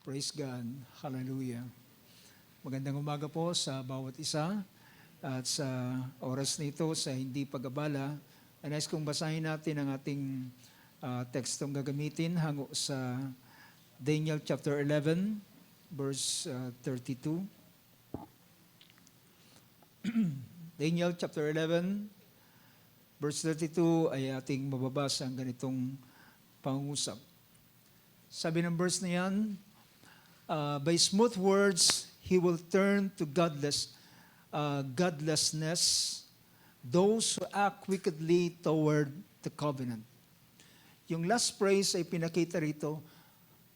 Praise God. Hallelujah. Magandang umaga po sa bawat isa at sa oras nito sa hindi pag-abala. Nais kong basahin natin ang ating tekstong gagamitin hango sa Daniel chapter 11, verse 32. Daniel chapter 11, verse 32 ay ating mababasa ang ganitong pangungusap. Sabi ng verse na yan, by smooth words, he will turn to godlessness those who act wickedly toward the covenant. Yung last phrase ay pinakita rito,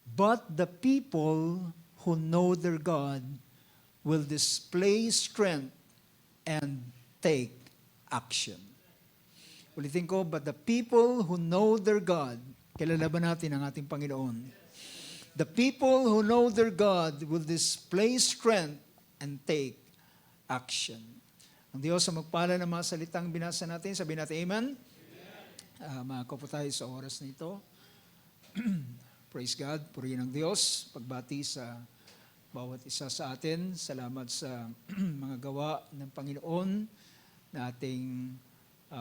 but the people who know their God will display strength and take action. Ulitin ko, but the people who know their God, kilala ba natin ang ating Panginoon? The people who know their God will display strength and take action. Ang Diyos ang magpala ng mga salitang binasa natin. Sabihin natin, Amen? Makakupo tayo sa oras na ito. Praise God. Purihin ang Diyos. Pagbati sa bawat isa sa atin. Salamat sa mga gawa ng Panginoon na ating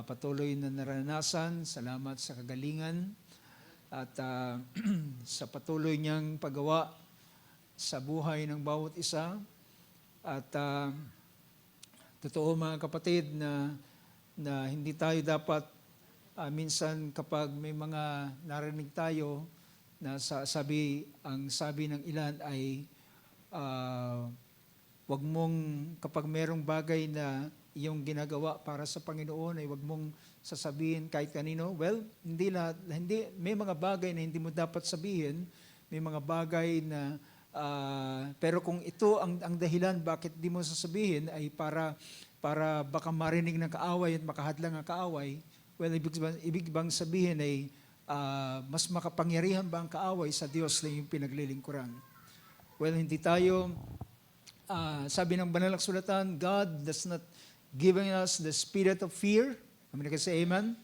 patuloy na naranasan. Salamat sa kagalingan at sa patuloy niyang paggawa sa buhay ng bawat isa. At totoo mga kapatid na hindi tayo dapat minsan kapag may mga narinig tayo na sabi ng ilan ay wag mong kapag merong bagay na iyong ginagawa para sa Panginoon ay wag mong sasabihin kahit kanino. Well, hindi may mga bagay na hindi mo dapat sabihin, may mga bagay na pero kung ito ang dahilan bakit di mo sasabihin ay para baka marinig ng kaaway at makahadlang ang kaaway, well, ibig bang sabihin ay mas makapangyarihan ba ang kaaway sa Diyos na yung pinaglilingkuran? Well, hindi tayo, sabi ng banal na kasulatan, God does not giving us the spirit of fear. Amin ka say amen?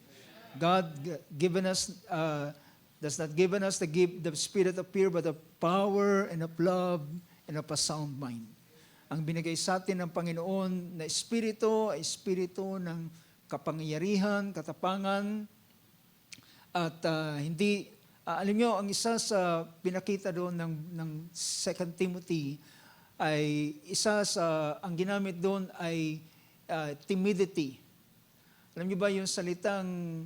God does not given us the spirit of fear, but of power and of love and of a sound mind. Ang binigay sa atin ng Panginoon na espiritu ay espiritu ng kapangyarihan, katapangan, at hindi, alam nyo, ang isa sa pinakita doon ng 2 Timothy ay ang ginamit doon ay timidity. Alam niyo ba yung salitang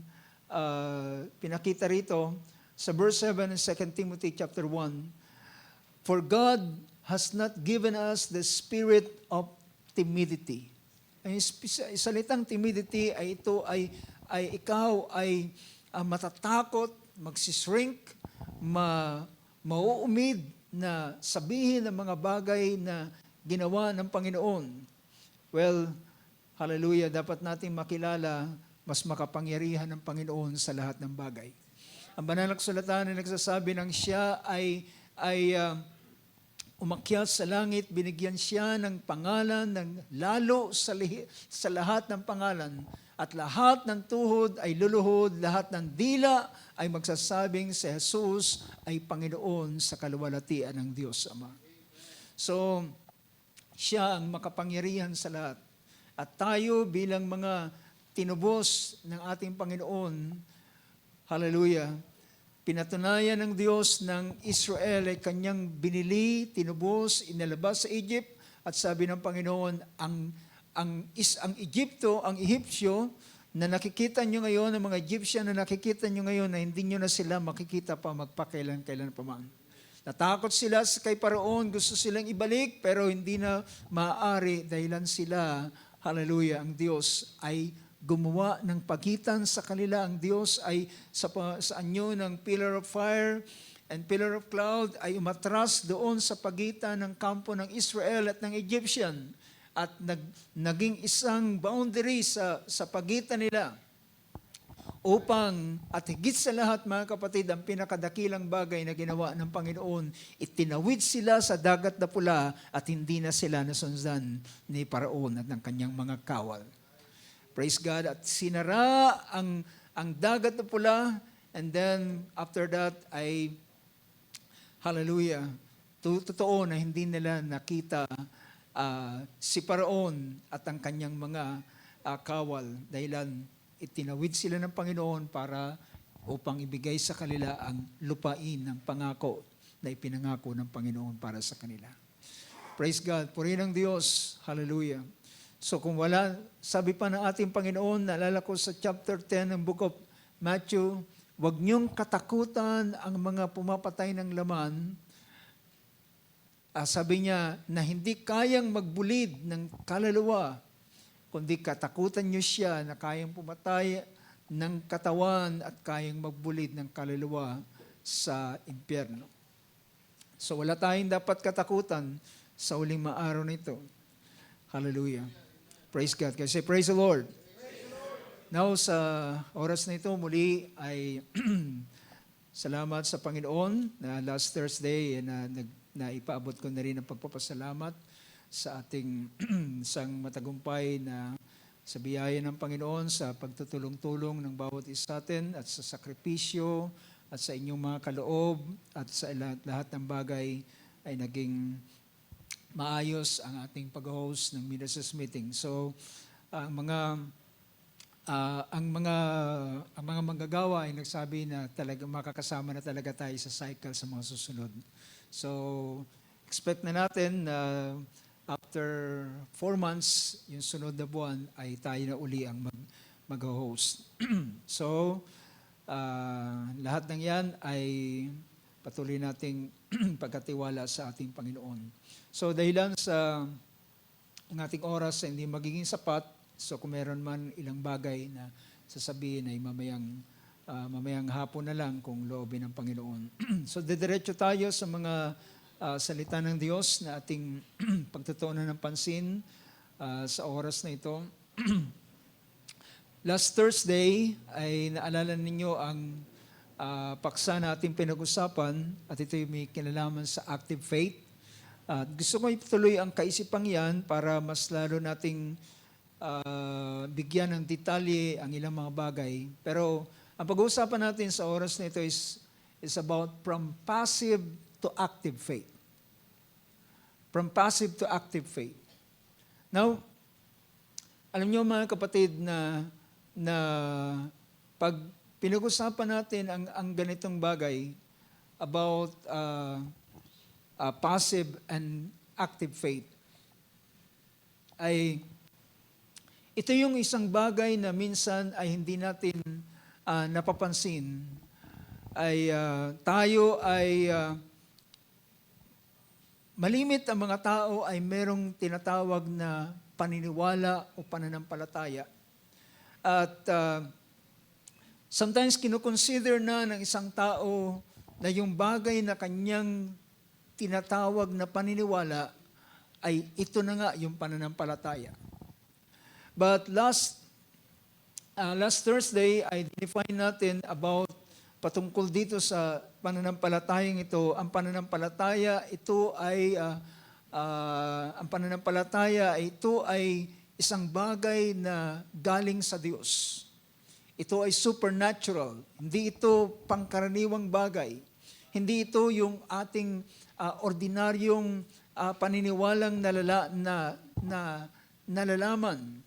pinakita rito sa verse 7 ng 2 Timothy chapter 1, for God has not given us the spirit of timidity. Ang salitang timidity ay ito ay ikaw ay matatakot, magsishrink, mauumid na sabihin ng mga bagay na ginawa ng Panginoon. Well, hallelujah, dapat nating makilala mas makapangyarihan ng Panginoon sa lahat ng bagay. Ang banal na kasulatan ay nagsasabi ng siya ay umakyat sa langit, binigyan siya ng pangalan ng lalo sa lahat ng pangalan, at lahat ng tuhod ay luluhod, lahat ng dila ay magsasabing si Jesus ay Panginoon sa kaluwalhatian ng Diyos Ama. So, siya ang makapangyarihan sa lahat. At tayo bilang mga tinubos ng ating Panginoon, hallelujah, pinatunayan ng Diyos ng Israel ay kanyang binili, tinubos, inalabas sa Egypt, at sabi ng Panginoon, ang Egypto, ang Ehipsyo, na nakikita nyo ngayon, ang mga Egyptian na nakikita nyo ngayon, na hindi nyo na sila makikita pa magpakailan-kailan pa man. Natakot sila kay Paraon, gusto silang ibalik, pero hindi na maaari dahilan sila, hallelujah, ang Diyos ay gumawa ng pagitan sa kanila. Ang Diyos ay sa anyo ng pillar of fire and pillar of cloud ay umatras doon sa pagitan ng kampo ng Israel at ng Egyptian. At naging isang boundary sa pagitan nila upang, at higit sa lahat mga kapatid, ang pinakadakilang bagay na ginawa ng Panginoon, itinawid sila sa dagat na pula at hindi na sila nasundan ni Paraon at ng kanyang mga kawal. Praise God. At sinara ang dagat na pula, and then after that ay, hallelujah, totoo na hindi nila nakita si Paraon at ang kanyang mga kawal dahilan itinawid sila ng Panginoon upang ibigay sa kanila ang lupain ng pangako na ipinangako ng Panginoon para sa kanila. Praise God. Purihin ang Diyos. Hallelujah. So kung wala, sabi pa ng ating Panginoon, naalala ko sa chapter 10 ng book of Matthew, huwag niyong katakutan ang mga pumapatay ng laman. Sabi niya na hindi kayang magbulid ng kaluluwa, kundi katakutan niyo siya na kayang pumatay ng katawan at kayang magbulid ng kaluluwa sa impyerno. So wala tayong dapat katakutan sa uling maaraw nito. Hallelujah. Praise God. Kasi praise the Lord. Now sa oras na ito muli ay salamat sa Panginoon na last Thursday na ipaabot ko na rin ang pagpapasalamat sa ating isang matagumpay na sa biyaya ng Panginoon sa pagtutulong-tulong ng bawat isa atin at sa sakripisyo at sa inyong mga kaloob at sa lahat ng bagay ay naging maayos ang ating pag-host ng Ministers Meeting. So ang mga manggagawa ay nagsabi na talaga makakasama na talaga tayo sa cycle sa mga susunod. So expect na natin na after 4 months, yung sunod na buwan ay tayo na uli ang mag-host. So lahat ng yan ay patuloy nating pagkatiwala sa ating Panginoon. So dahilan sa ang ating oras ay hindi magiging sapat, so kung meron man ilang bagay na sasabihin ay mamayang hapon na lang kung loobin ng Panginoon. So didiretso tayo sa mga salita ng Diyos na ating pagtutuunan ng pansin sa oras na ito. Last Thursday ay naalala ninyo ang paksa na ating pinag-usapan at ito yung may kinalaman sa active faith. Gusto ko ituloy ang kaisipang yan para mas lalo nating bigyan ng detalye ang ilang mga bagay. Pero ang pag-uusapan natin sa oras na ito is about from passive to active faith. From passive to active faith. Now, alam niyo mga kapatid na pag pinag-usapan natin ang ganitong bagay about passive and active faith, ay ito yung isang bagay na minsan ay hindi natin napapansin. Tayo ay malimit ang mga tao ay merong tinatawag na paniniwala o pananampalataya. At sometimes kinukonsider na ng isang tao na yung bagay na kanyang tinatawag na paniniwala ay ito na nga yung pananampalataya. But last Thursday ay define natin about patungkol dito sa pananampalatayang ito. Ang pananampalataya ito ay isang bagay na galing sa Diyos. Ito ay supernatural. Hindi ito pangkaraniwang bagay. Hindi ito yung ating ordinaryong paniniwalang nalalaman.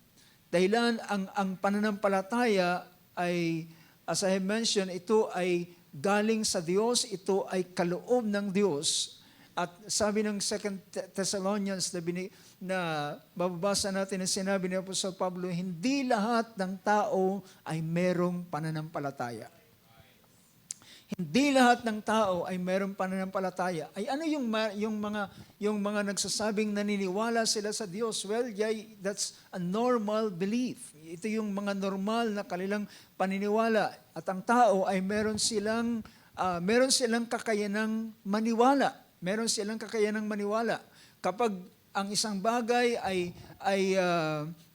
Dahilan ang pananampalataya ay, as I have mentioned, ito ay galing sa Diyos, ito ay kaloob ng Diyos. At sabi ng 2 Thessalonians na bababasa natin ang sinabi ni Apostol Pablo, hindi lahat ng tao ay merong pananampalataya. Hindi lahat ng tao ay merong pananampalataya. Ay ano yung mga nagsasabing naniniwala sila sa Diyos? Well, that's a normal belief. Ito yung mga normal na kanilang paniniwala. At ang tao ay meron silang kakayanang maniwala. Meron silang kakayanang maniwala. Kapag ang isang bagay ay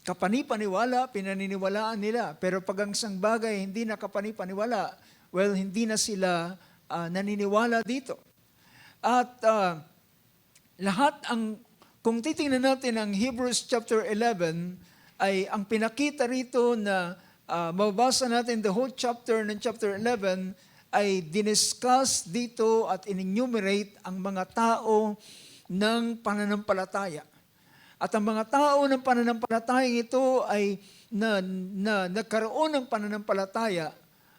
kapanipaniwala, pinaniniwalaan nila. Pero pag ang isang bagay hindi na kapanipaniwala, well, hindi na sila naniniwala dito. At kung titingnan natin ang Hebrews chapter 11, ay ang pinakita rito na mababasa natin the whole chapter ng chapter 11, ay diniscuss dito at in-enumerate ang mga tao ng pananampalataya. At ang mga tao ng pananampalataya ito ay nagkaroon ng pananampalataya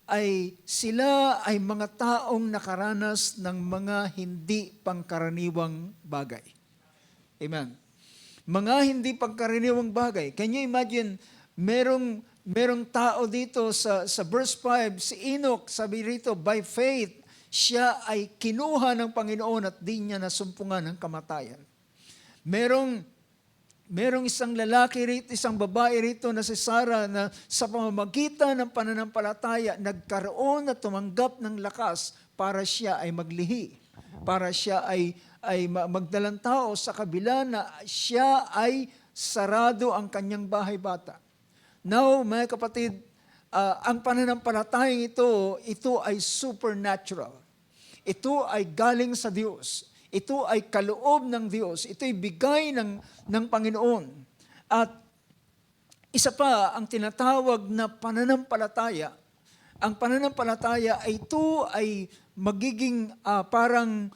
ay sila ay mga taong nakaranas ng mga hindi pangkaraniwang bagay. Amen. Mga hindi pangkaraniwang bagay. Can you imagine, merong tao dito sa verse 5, si Enoch, sabi rito, by faith, siya ay kinuha ng Panginoon at di niya nasumpungan ng kamatayan. Merong isang lalaki rito, isang babae rito na si Sarah na sa pamamagitan ng pananampalataya, nagkaroon at tumanggap ng lakas para siya ay maglihi. Para siya ay magdalang tao sa kabila na siya ay sarado ang kanyang bahay bata. Now, mga kapatid, ang pananampalatayang ito ay supernatural. Ito ay galing sa Diyos. Ito ay kaloob ng Diyos. Ito ay bigay ng Panginoon. At isa pa, ang tinatawag na pananampalataya. Ang pananampalataya ay ito ay magiging parang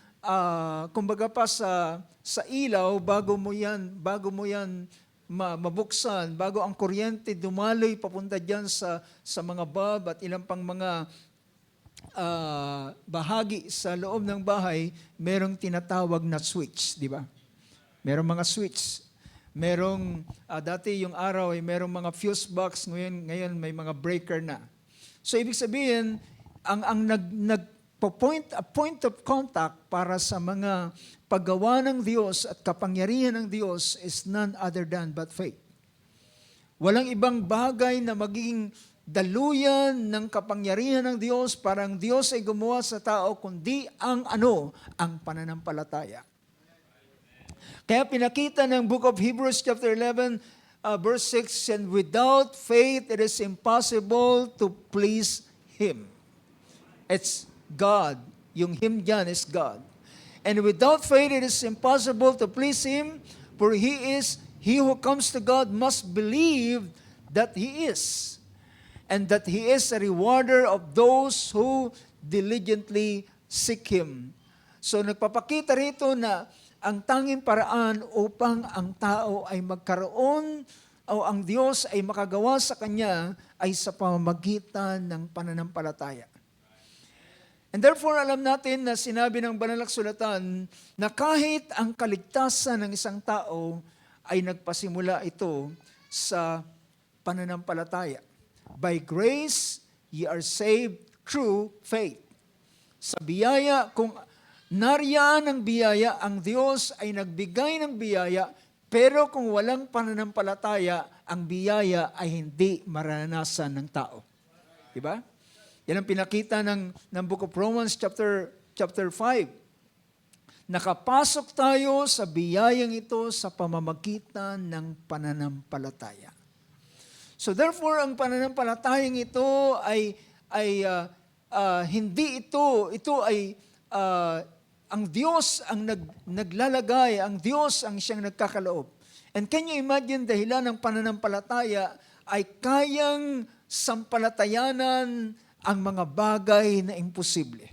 kumbaga pa sa ilaw bago mo yan mabuksan, bago ang kuryente dumaloy papunta diyan sa mga bulb at ilang pang mga bahagi sa loob ng bahay, merong tinatawag na switch, di ba? Merong mga switch. Merong dati yung araw ay merong mga fuse box, ngayon may mga breaker na. So ibig sabihin, ang point of contact para sa mga paggawa ng Diyos at kapangyarihan ng Diyos is none other than but faith. Walang ibang bagay na magiging daluyan ng kapangyarihan ng Diyos para ang Diyos ay gumawa sa tao kundi ang pananampalataya. Kaya pinakita ng Book of Hebrews chapter 11 verse 6, and without faith it is impossible to please Him. It's God. Yung Him dyan is God. And without faith it is impossible to please Him, for He who comes to God must believe that He is, and that He is a rewarder of those who diligently seek Him. So nagpapakita rito na ang tanging paraan upang ang tao ay magkaroon o ang Diyos ay makagawa sa kanya ay sa pamamagitan ng pananampalataya. And therefore, alam natin na sinabi ng Banal na Kasulatan na kahit ang kaligtasan ng isang tao ay nagpasimula ito sa pananampalataya. By grace, ye are saved through faith. Sa biyaya, kung nariyaan ang biyaya, ang Diyos ay nagbigay ng biyaya, pero kung walang pananampalataya, ang biyaya ay hindi maranasan ng tao. Diba? Yan ang pinakita ng Book of Romans chapter 5. Nakapasok tayo sa biyayang ito sa pamamagitan ng pananampalataya. So therefore, ang pananampalatayang ito ay hindi ito ay ang Diyos ang naglalagay, ang Diyos ang siyang nagkakaloob. And can you imagine, dahilan ng pananampalataya ay kayang sampalatayanan ang mga bagay na imposible.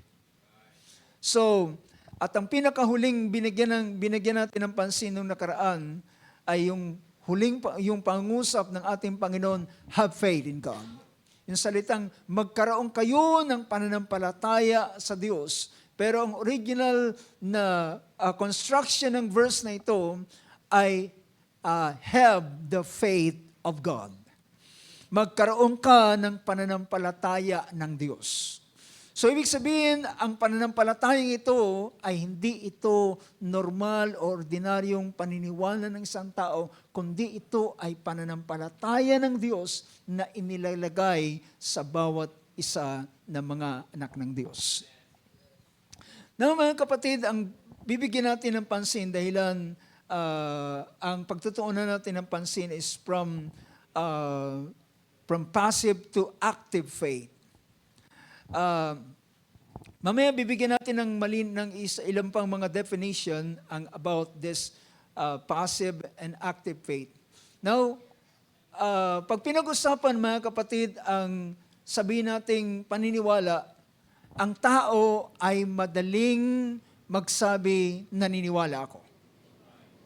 So, at ang pinakahuling binigyan natin ng pansin nung nakaraan ay yung pangusap ng ating Panginoon, have faith in God. Yung salitang, magkaroon kayo ng pananampalataya sa Diyos. Pero ang original na construction ng verse na ito ay have the faith of God. Magkaroon ka ng pananampalataya ng Diyos. So, ibig sabihin, ang pananampalatayang ito ay hindi ito normal o ordinaryong paniniwala ng isang tao, kundi ito ay pananampalataya ng Diyos na inilalagay sa bawat isa ng mga anak ng Diyos. Now, mga kapatid, ang bibigyan natin ng pansin dahilan ang pagtutuunan natin ng pansin is from passive to active faith. Mamaya bibigyan natin ng ilang pang mga definition about this passive and active faith. Now, pag pinag-usapan mga kapatid ang sabihin nating paniniwala, ang tao ay madaling magsabi, naniniwala ako.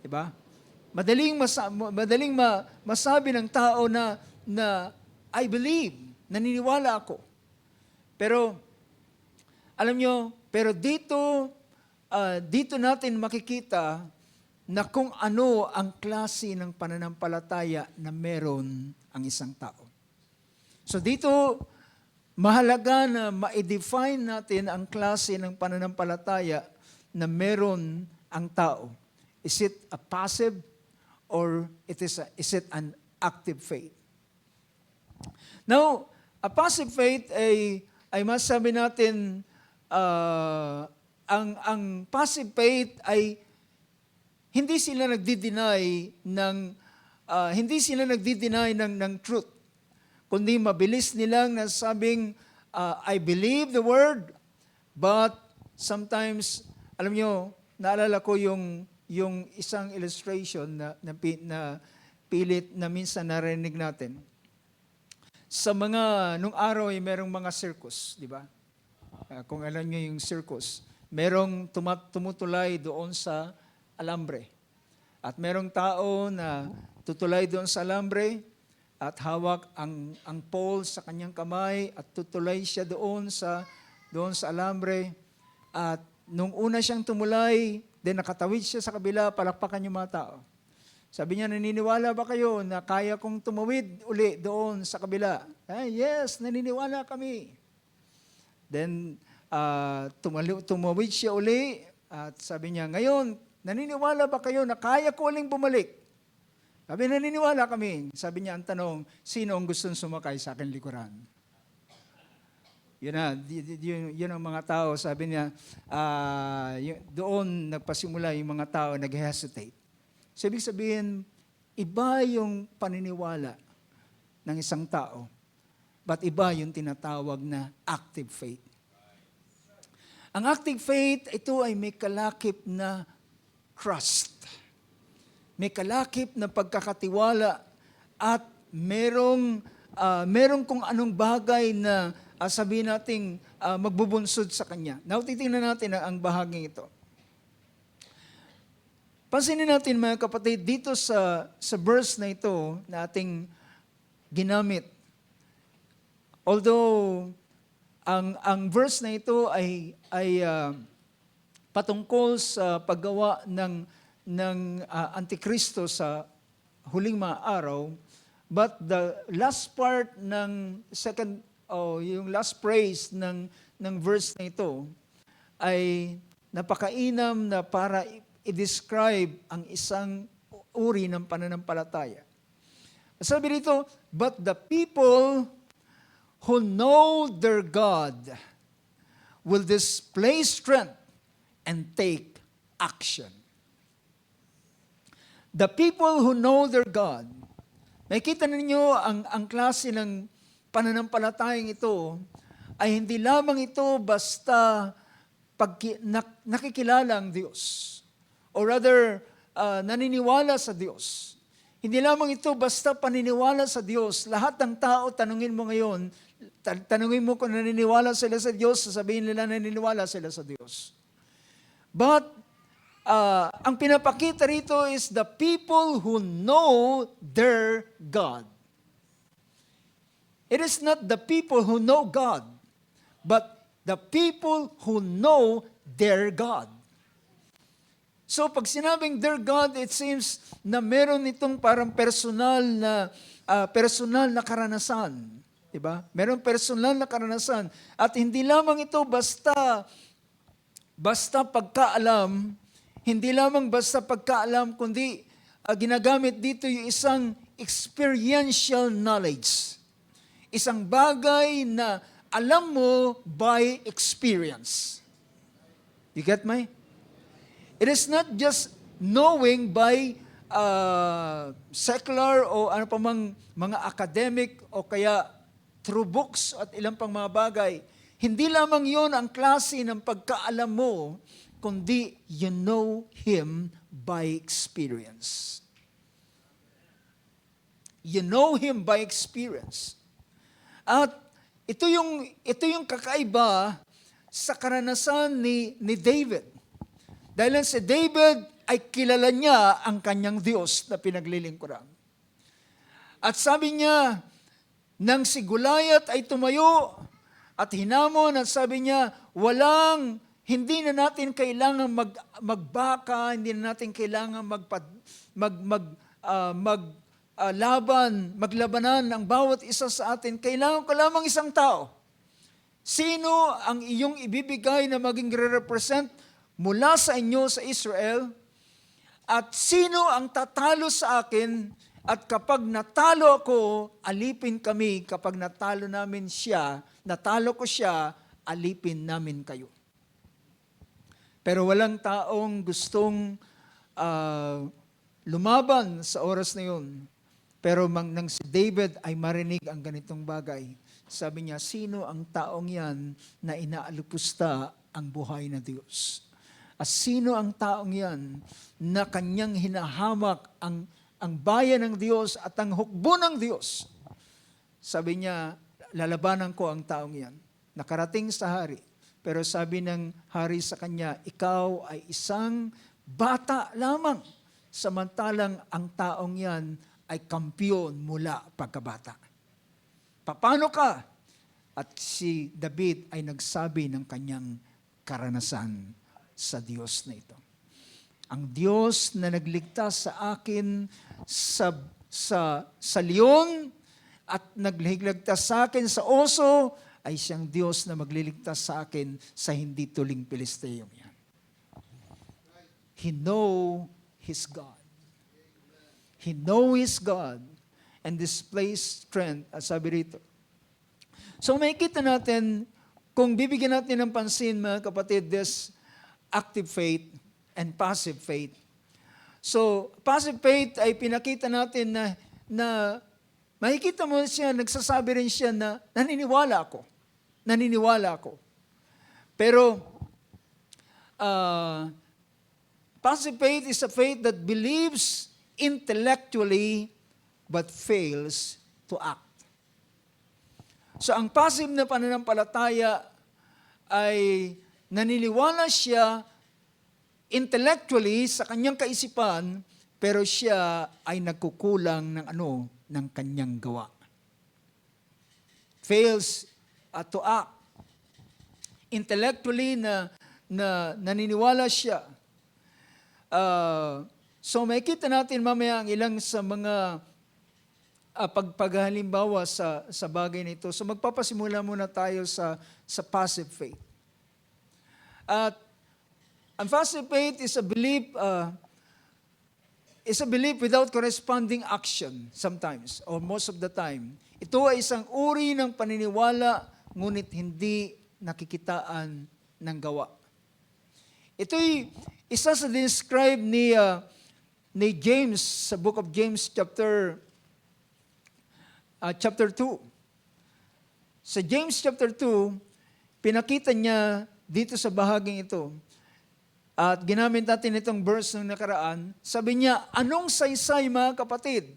Diba? Madaling masabi ng tao na I believe, naniniwala ako. Pero, alam nyo, pero dito natin makikita na kung ano ang klase ng pananampalataya na meron ang isang tao. So dito, mahalaga na ma-define natin ang klase ng pananampalataya na meron ang tao. Is it a passive or is it an active faith? Now, a passive faith ay masabi natin, ang passive faith ay hindi sila nagdi-deny ng truth, kundi mabilis nilang nasabing, I believe the word, but sometimes, alam nyo, naalala ko yung isang illustration na pilit na minsan narinig natin. Sa nung araw ay merong mga circus, di ba? Kung alam nyo yung circus, merong tumutulay doon sa alambre. At merong tao na tutulay doon sa alambre at hawak ang pole sa kanyang kamay at tutulay siya doon sa alambre. At nung una siyang tumulay, then nakatawid siya sa kabila, palakpakan yung mga tao. Sabi niya, naniniwala ba kayo na kaya kong tumawid uli doon sa kabila? Yes, naniniwala kami. Then, tumawid siya uli at sabi niya, ngayon, naniniwala ba kayo na kaya ko uling bumalik? Sabi, naniniwala kami. Sabi niya, ang tanong, sino ang gustong sumakay sa akin likuran? Yun ang mga tao. Sabi niya, doon nagpasimula yung mga tao, nag-hesitate. So, ibig sabihin, iba yung paniniwala ng isang tao, but iba yung tinatawag na active faith. Ang active faith, ito ay may kalakip na trust. May kalakip na pagkakatiwala at merong kung anong bagay na sabihin nating magbubunsod sa Kanya. Now, titingnan natin ang bahaging ito. Pansinin natin mga kapatid, dito sa verse na ito na ating ginamit. Although, ang verse na ito ay patungkol sa paggawa ng Antikristo sa huling mga araw, but the last part ng yung last phrase ng verse na ito ay napakainam na para i-describe ang isang uri ng pananampalataya. Sabi dito, but the people who know their God will display strength and take action. The people who know their God, nakikita ninyo ang klase ng pananampalatayang ito ay hindi lamang ito basta nakikilala ang Diyos. Or rather, naniniwala sa Diyos. Hindi lamang ito basta paniniwala sa Diyos. Lahat ng tao, tanungin mo ngayon, tanungin mo kung naniniwala sila sa Diyos, sasabihin nila naniniwala sila sa Diyos. But, ang pinapakita rito is the people who know their God. It is not the people who know God, but the people who know their God. So pag sinabing their God, it seems na meron itong parang personal na karanasan. Diba? Meron personal na karanasan. At hindi lamang ito basta pagkaalam, hindi lamang basta pagkaalam, kundi ginagamit dito yung isang experiential knowledge. Isang bagay na alam mo by experience. You get me? It is not just knowing by secular o ano pa mang mga academic o kaya through books at ilang pang mga bagay. Hindi lamang yon ang klase ng pagkaalam mo, kundi you know Him by experience. You know Him by experience. At ito yung kakaiba sa karanasan ni David. Dahil si David ay kilala niya ang kanyang Diyos na pinaglilingkuran. At sabi niya, nang si Goliath ay tumayo at hinamon at sabi niya, hindi na natin kailangan magbaka, hindi na natin kailangan maglabanan ang bawat isa sa atin. Kailangan ko lamang isang tao. Sino ang iyong ibibigay na maging re-represent mula sa inyo sa Israel? At sino ang tatalo sa akin? At kapag natalo ako, alipin kami. Kapag natalo ko siya, alipin namin kayo. Pero walang taong gustong lumaban sa oras na yun. Pero nang si David ay marinig ang ganitong bagay, sabi niya, sino ang taong yan na inaalupusta ang buhay na Diyos? At sino ang taong yan na kanyang hinahamak ang bayan ng Diyos at ang hukbo ng Diyos? Sabi niya, lalabanan ko ang taong yan. Nakarating sa hari. Pero sabi ng hari sa kanya, ikaw ay isang bata lamang. Samantalang ang taong yan ay kampiyon mula pagkabata. Paano ka? At si David ay nagsabi ng kanyang karanasan sa Diyos na ito. Ang Diyos na nagligtas sa akin sa leon at nagligtas sa akin sa oso, ay siyang Diyos na magliligtas sa akin sa hindi tuling Pilisteyong yan. He know His God. He know His God and displays strength, as sabi rito. So makikita natin, kung bibigyan natin ng pansin, mga kapatid, this active faith and passive faith. So, passive faith ay pinakita natin na makikita mo siya, nagsasabi rin siya na naniniwala ako. Pero, passive faith is a faith that believes intellectually but fails to act. So ang passive na pananampalataya ay naniniwala siya intellectually sa kanyang kaisipan, pero siya ay nagkukulang ng kanyang gawa. Fails to act. Intellectually na naniniwala siya. So makikita natin mamaya ang ilang sa mga paghalimbawa sa bagay nito. So magpapasimula muna tayo sa passive faith. At ang passive faith is a belief without corresponding action sometimes or most of the time. Ito ay isang uri ng paniniwala ngunit hindi nakikitaan ng gawa. Ito'y isa sa describe ni James sa book of James chapter 2. Sa James chapter 2, pinakita niya dito sa bahaging ito. At ginamit natin itong verse ng nakaraan. Sabi niya, anong saysay mga kapatid?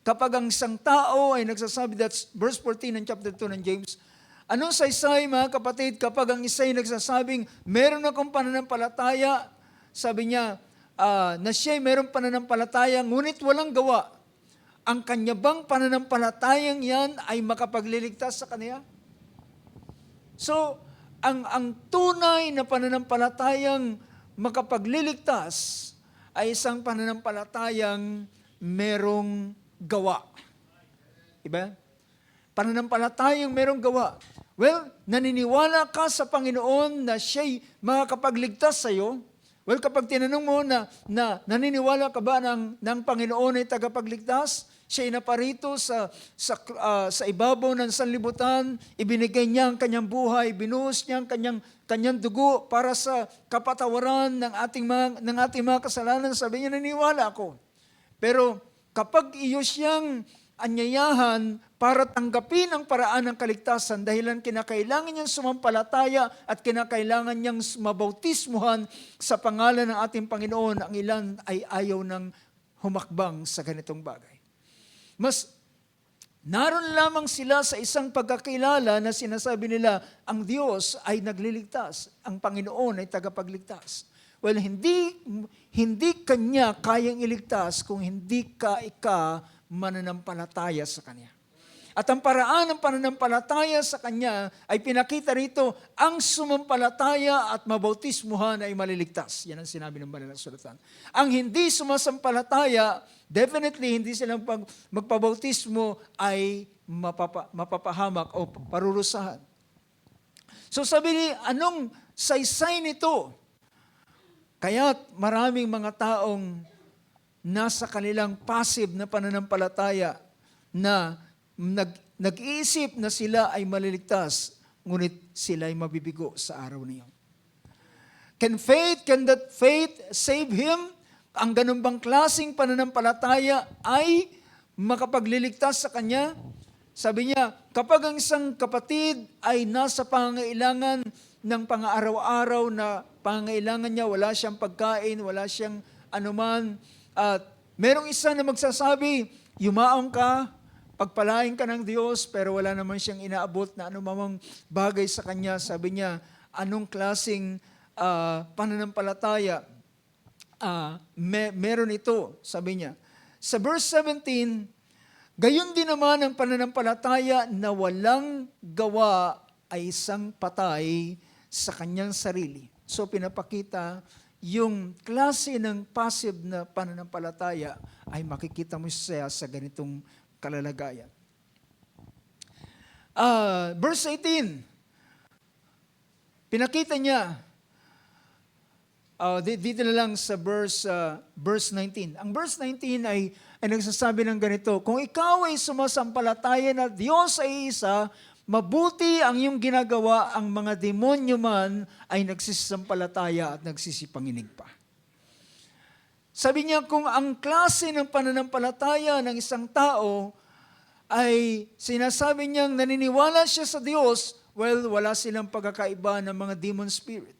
Kapag ang isang tao ay nagsasabi, that's verse 14 ng chapter 2 ng James, anong saysay mga kapatid kapag ang isa ay nagsasabing, meron akong pananampalataya, sabi niya, na siya'y meron pananampalataya, ngunit walang gawa. Ang kanya bang pananampalatayang yan ay makapagliligtas sa kanya? So, ang tunay na pananampalatayang makapagliligtas ay isang pananampalatayang merong gawa. Diba? Pananampalatayang merong gawa. Well, naniniwala ka sa Panginoon na siya'y makakapagligtas sa iyo. Well, kapag tinanong mo na naniniwala ka ba ng Panginoon ay tagapagligtas? Siya'y naparito sa ibabaw ng sanlibutan, ibinigay niya ang kanyang buhay, binuhos niya ang kanyang dugo para sa kapatawaran ng ating mga kasalanan. Sabi niya, naniniwala ako. Pero kapag iyo siyang anyayahan para tanggapin ang paraan ng kaligtasan, dahilan kinakailangan niyang sumampalataya at kinakailangan niyang mabautismuhan sa pangalan ng ating Panginoon, ang ilan ay ayaw ng humakbang sa ganitong bagay. Naroon lamang sila sa isang pagkakilala na sinasabi nila, ang Diyos ay nagliligtas, ang Panginoon ay tagapagligtas. Well, hindi Kanya kayang iligtas kung hindi ka mananampalataya sa Kanya. At ang paraan ng pananampalataya sa Kanya ay pinakita rito, ang sumampalataya at mabautismuhan ay maliligtas. Yan ang sinabi ng Banal na Kasulatan. Ang hindi sumasampalataya, definitely hindi silang magpabautismo ay mapapahamak o parurusahan. So sabi ni, anong saysay nito? Kaya't maraming mga taong nasa kanilang passive na pananampalataya na nag-iisip na sila ay maliligtas, ngunit sila ay mabibigo sa araw na iyon. Can that faith save him? Ang ganun bang klaseng pananampalataya ay makapagliligtas sa kanya? Sabi niya, kapag ang isang kapatid ay nasa pangangailangan ng pang-araw-araw na pangangailangan niya, wala siyang pagkain, wala siyang anuman, at merong isa na magsasabi, yumaong ka, pagpalain ka ng Diyos, pero wala naman siyang inaabot na anumang bagay sa kanya. Sabi niya, anong klaseng pananampalataya meron ito? Sabi niya. Sa verse 17, gayon din naman ang pananampalataya na walang gawa ay isang patay sa kanyang sarili. So pinapakita yung klase ng passive na pananampalataya ay makikita mo siya sa ganitong kalalagayan. Verse 18, pinakita niya, dito na lang sa verse 19. Ang verse 19 ay nagsasabi ng ganito, kung ikaw ay sumasampalataya na Diyos ay isa, mabuti ang iyong ginagawa, ang mga demonyo man ay nagsisisampalataya at nagsisipanginig pa. Sabi niya, kung ang klase ng pananampalataya ng isang tao ay sinasabi niyang naniniwala siya sa Diyos, well, wala silang pagkakaiba ng mga demon spirit.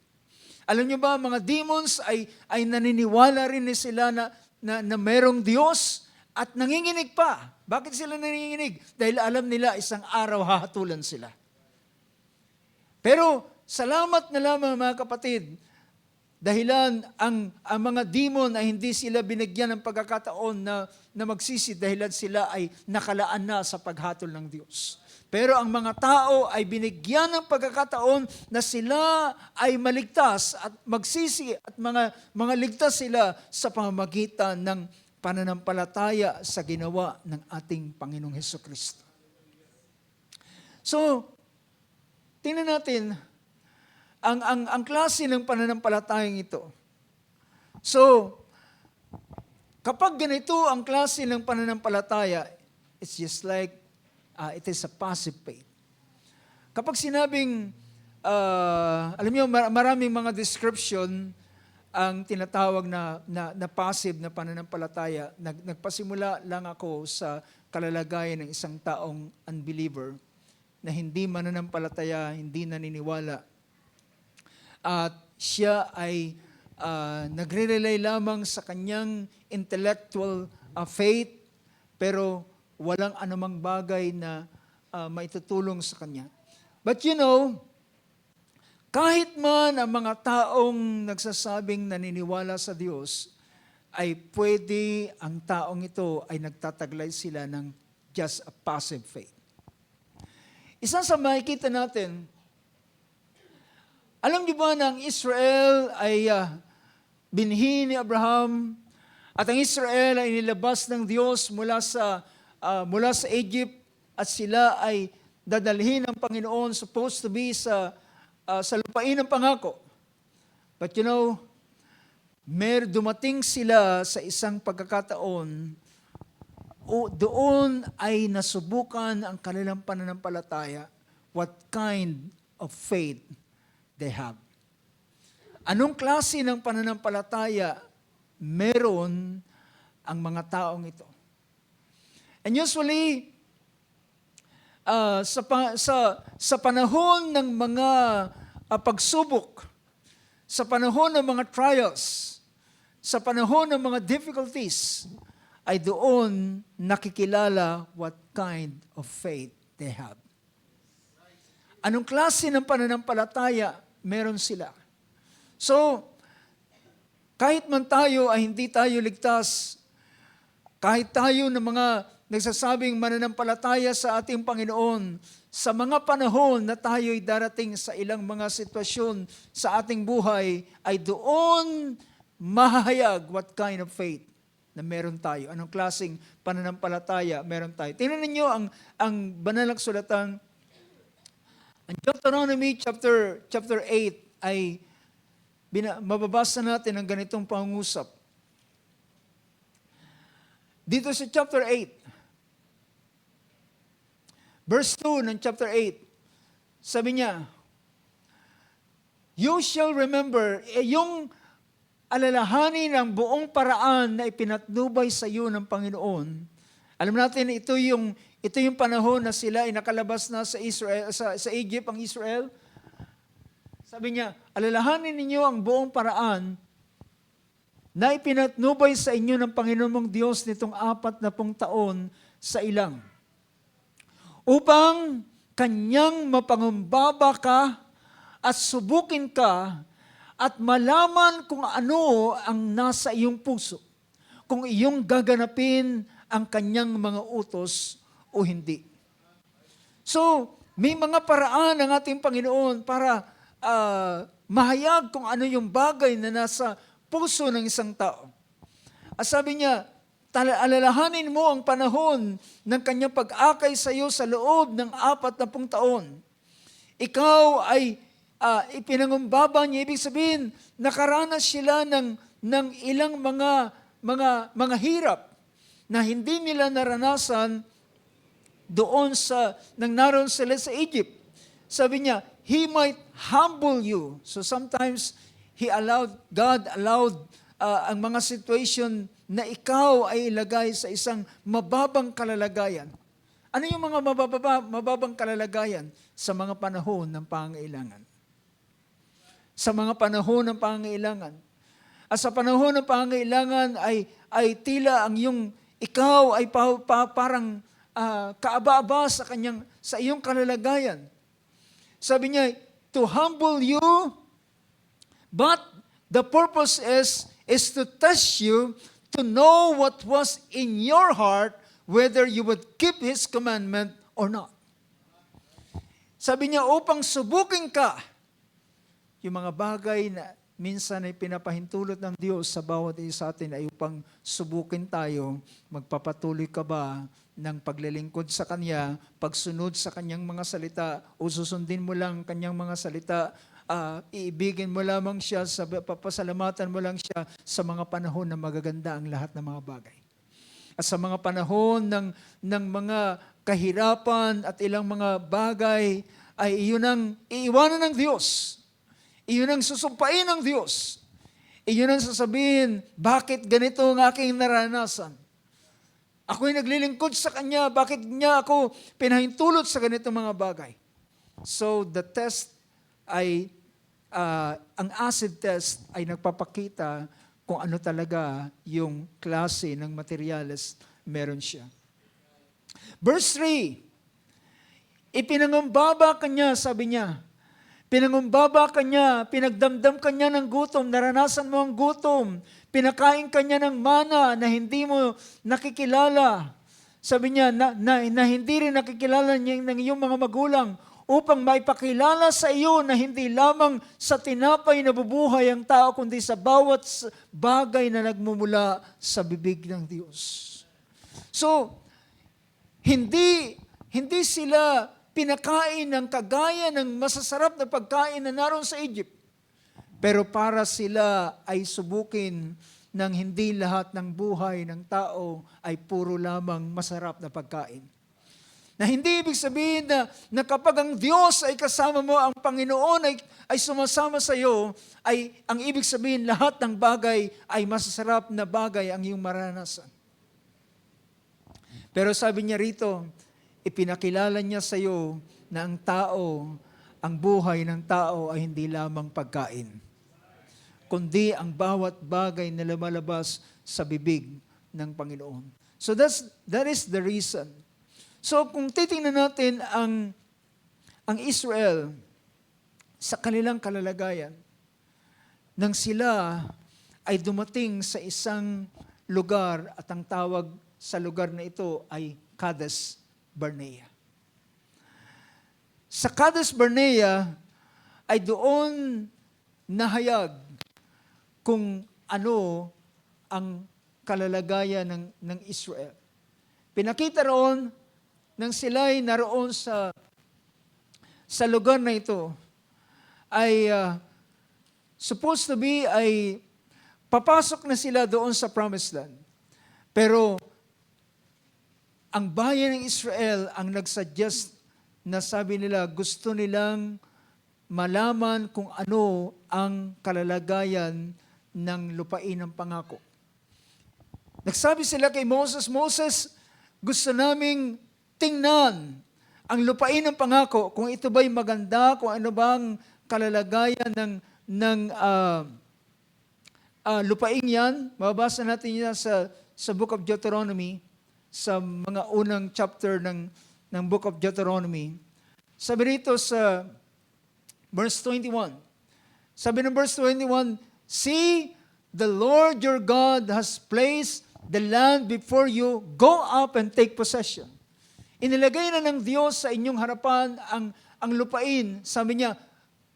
Alam niyo ba, mga demons ay naniniwala rin sila na mayroong Diyos at nanginginig pa. Bakit sila nanginginig? Dahil alam nila isang araw hahatulan sila. Pero salamat na lamang mga kapatid, dahilan ang mga demon ay hindi sila binigyan ng pagkakataon na magsisi dahilan sila ay nakalaan na sa paghatol ng Diyos. Pero ang mga tao ay binigyan ng pagkakataon na sila ay maligtas at magsisi at mga ligtas sila sa pamamagitan ng pananampalataya sa ginawa ng ating Panginoong Hesukristo. So, tingnan natin ang klase ng pananampalatayang ito. So, kapag ganito ang klase ng pananampalataya, it's just like, it is a passive faith. Kapag sinabing, alam niyo, maraming mga description ang tinatawag na passive na pananampalataya. Nagpasimula lang ako sa kalalagayan ng isang taong unbeliever na hindi mananampalataya, hindi naniniwala. At siya ay nagre-rely lamang sa kanyang intellectual faith, pero walang anumang bagay na maitutulong sa kanya. But you know, kahit man ang mga taong nagsasabing naniniwala sa Diyos, ay pwede ang taong ito ay nagtataglay sila ng just a passive faith. Isa sa makikita natin, alam niyo ba na ang Israel ay binhi ni Abraham at ang Israel ay nilabas ng Diyos mula sa Egypt at sila ay dadalhin ng Panginoon supposed to be sa lupain ng pangako. But you know, dumating sila sa isang pagkakataon doon ay nasubukan ang kanilang pananampalataya, what kind of faith they have. Anong klase ng pananampalataya meron ang mga taong ito? And usually, sa panahon ng mga pagsubok, sa panahon ng mga trials, sa panahon ng mga difficulties, ay doon nakikilala what kind of faith they have. Anong klase ng pananampalataya meron sila? So, kahit man tayo ay hindi tayo ligtas, kahit tayo ng mga nagsasabing mananampalataya sa ating Panginoon, sa mga panahon na tayo'y darating sa ilang mga sitwasyon sa ating buhay, ay doon mahahayag what kind of faith na meron tayo. Anong klaseng pananampalataya meron tayo. Tingnan ninyo ang banal na kasulatan. Ang Deuteronomy chapter 8 ay mababasa natin ang ganitong pangungusap. Dito sa chapter 8, verse 2 ng chapter 8, sabi niya, you shall remember, yung alalahanin ng buong paraan na ipinatnubay sa iyo ng Panginoon. Alam natin, ito yung panahon na sila ay nakalabas na sa Israel, sa Egypt, ang Israel. Sabi niya, alalahanin ninyo ang buong paraan na ipinatnubay sa inyo ng Panginoon mong Diyos nitong 40 taon sa ilang. Upang kanyang mapangumbaba ka at subukin ka at malaman kung ano ang nasa iyong puso, kung iyong gaganapin ang kanyang mga utos o hindi. So, may mga paraan ng ating Panginoon para mahayag kung ano yung bagay na nasa puso ng isang tao. At sabi niya, alalahanin mo ang panahon ng kanyang pag-akay sa iyo sa loob ng 40 taon. Ikaw ay ipinangumbaba niya, ibig sabihin, nakaranas sila ng ilang mga hirap na hindi nila naranasan doon nang naroon sila sa Egypt. Sabi niya, He might humble you. So sometimes God allowed ang mga situation na ikaw ay ilagay sa isang mababang kalalagayan. Ano yung mga mababang kalalagayan? Sa mga panahon ng pangailangan. Sa mga panahon ng pangailangan. At sa panahon ng pangailangan ay tila ikaw ay parang kaaba-aba sa iyong kalalagayan. Sabi niya, to humble you, but the purpose is to test you, to know what was in your heart, whether you would keep His commandment or not. Sabi niya, upang subukin ka, yung mga bagay na minsan ay pinapahintulot ng Diyos sa bawat isa sa atin ay upang subukin tayo, magpapatuloy ka ba ng paglilingkod sa Kanya, pagsunod sa Kanyang mga salita, o susundin mo lang Kanyang mga salita, iibigin mo lamang siya, papasalamatan mo lang siya sa mga panahon na magaganda ang lahat ng mga bagay. At sa mga panahon ng mga kahirapan at ilang mga bagay, ay iyon ang iiwanan ng Diyos. Iyon ang susumpain ng Diyos. Iyon ang sasabihin, bakit ganito ang aking naranasan? Ako'y naglilingkod sa Kanya, bakit niya ako pinahintulot sa ganitong mga bagay? So the test ay, ang acid test ay nagpapakita kung ano talaga yung klase ng materyales meron siya. Verse 3, ipinangumbaba Kanya, sabi niya, pinangumbaba Kanya, pinagdamdam Kanya ng gutom, naranasan mo ang gutom, pinakain Kanya ng mana na hindi mo nakikilala. Sabi niya na hindi rin nakikilala ng iyong mga magulang upang maipakilala sa iyo na hindi lamang sa tinapay na bubuhay ang tao, kundi sa bawat bagay na nagmumula sa bibig ng Diyos. So, hindi sila pinakain ng kagaya ng masasarap na pagkain na naroon sa Egypt. Pero para sila ay subukin ng hindi lahat ng buhay ng tao ay puro lamang masarap na pagkain. Na hindi ibig sabihin na kapag ang Diyos ay kasama mo, ang Panginoon ay sumasama sa iyo, ay ang ibig sabihin lahat ng bagay ay masasarap na bagay ang iyong maranasan. Pero sabi niya rito, ipinakilala niya sa iyo na ang buhay ng tao ay hindi lamang pagkain, kundi ang bawat bagay na lumalabas sa bibig ng Panginoon. So that is the reason. So kung titingnan natin ang Israel sa kanilang kalalagayan, nang sila ay dumating sa isang lugar at ang tawag sa lugar na ito ay Kadesh Barnea. Sa Kadesh Barnea ay doon nahayag kung ano ang kalalagayan ng Israel. Pinakita roon nang sila'y naroon sa lugar na ito ay supposed to be ay papasok na sila doon sa Promised Land. Pero ang bayan ng Israel ang nagsuggest na sabi nila gusto nilang malaman kung ano ang kalalagayan ng lupain ng pangako. Nagsabi sila kay Moses, Moses, gusto naming tingnan ang lupain ng pangako, kung ito ba'y maganda, kung ano bang kalalagayan ng lupain yan. Mababasa natin yan sa Book of Deuteronomy, sa mga unang chapter ng Book of Deuteronomy. Sabi rito sa verse 21, sabi ng verse 21, See, the Lord your God has placed the land before you, go up and take possession. Inilagay na ng Diyos sa inyong harapan ang lupain. Sabi niya,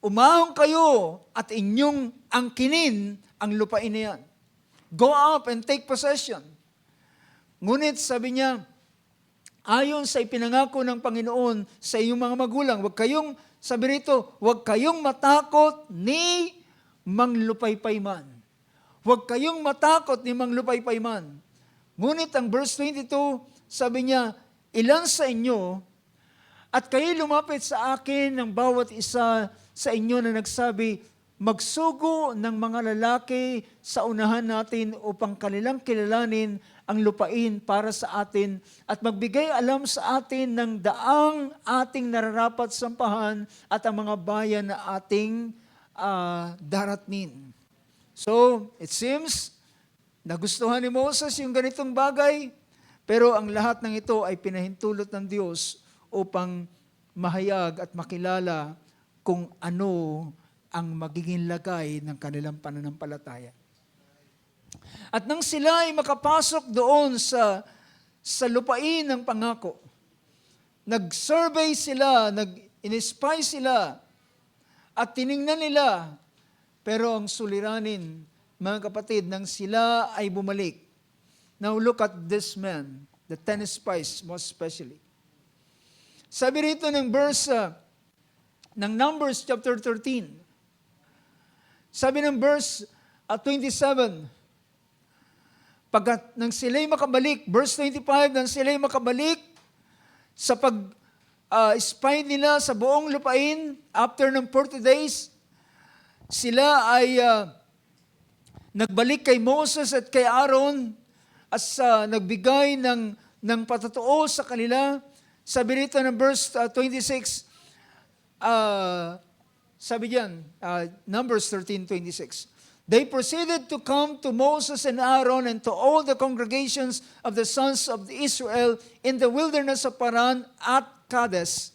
umahon kayo at inyong angkinin ang lupain na yan. Go up and take possession. Ngunit sabi niya, ayon sa ipinangako ng Panginoon sa iyong mga magulang, sabi rito, huwag kayong matakot ni manglupaypay man. Huwag kayong matakot ni manglupaypay man. Ngunit ang verse 22, sabi niya, ilan sa inyo, at kayo lumapit sa akin ng bawat isa sa inyo na nagsabi, magsugo ng mga lalaki sa unahan natin upang kanilang kilalanin ang lupain para sa atin at magbigay alam sa atin ng daang ating nararapat sampahan at ang mga bayan na ating daratnin. So, it seems, nagustuhan ni Moses yung ganitong bagay, pero ang lahat ng ito ay pinahintulot ng Diyos upang mahayag at makilala kung ano ang magiging lagay ng kanilang pananampalataya. At nang sila ay makapasok doon sa lupain ng pangako, nag-survey sila, nag-inspire sila, at tiningnan nila, pero ang suliranin, mga kapatid, nang sila ay bumalik. Now look at this man, the 10 spies most especially. Sabi rito ng verse ng Numbers chapter 13. Sabi ng verse 27, pagkat nang sila'y makabalik, verse 25, nang sila'y makabalik sa spy nila sa buong lupain, after ng 40 days, sila ay nagbalik kay Moses at kay Aaron at nagbigay ng patotoo sa kanila. Sabi rito ng verse 26, sabi diyan, Numbers 13:26. They proceeded to come to Moses and Aaron and to all the congregations of the sons of Israel in the wilderness of Paran at Kadesh.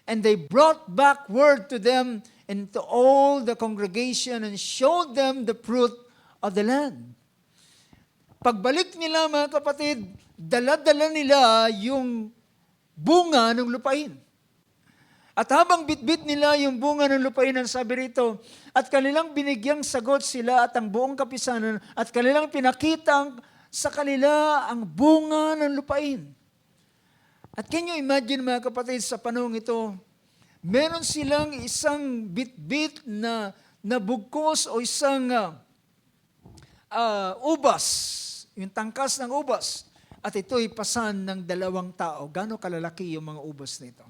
And they brought back word to them and to all the congregation and showed them the fruit of the land. Pagbalik nila, mga kapatid, dala-dala nila yung bunga ng lupain. At habang bitbit nila yung bunga ng lupain, ang sabi rito, at kanilang binigyang sagot sila at ang buong kapisanan, at kanilang pinakita sa kanila ang bunga ng lupain. At can you imagine, mga kapatid, sa panahong ito, meron silang isang bitbit na bugkos o isang ubas, yung tangkas ng ubas, at ito'y pasan ng 2 tao. Gaano kalalaki yung mga ubas nito?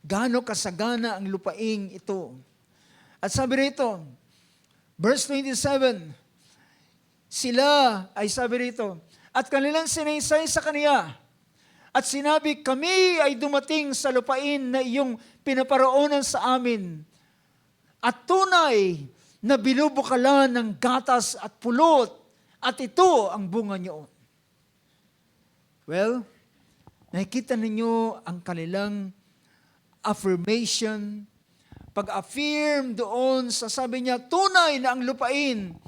Gaano kasagana ang lupaing ito? At sabi rito, verse 27, sila ay sabi rito, at kanilang sinaysay sa kaniya, at sinabi, kami ay dumating sa lupain na iyong pinaparoonan sa amin, at tunay na binubukalan ng gatas at pulot, at ito ang bunga niyo. Well, nakikita ninyo ang kanilang affirmation, pag-affirm doon sa sabi niya, tunay na ang lupain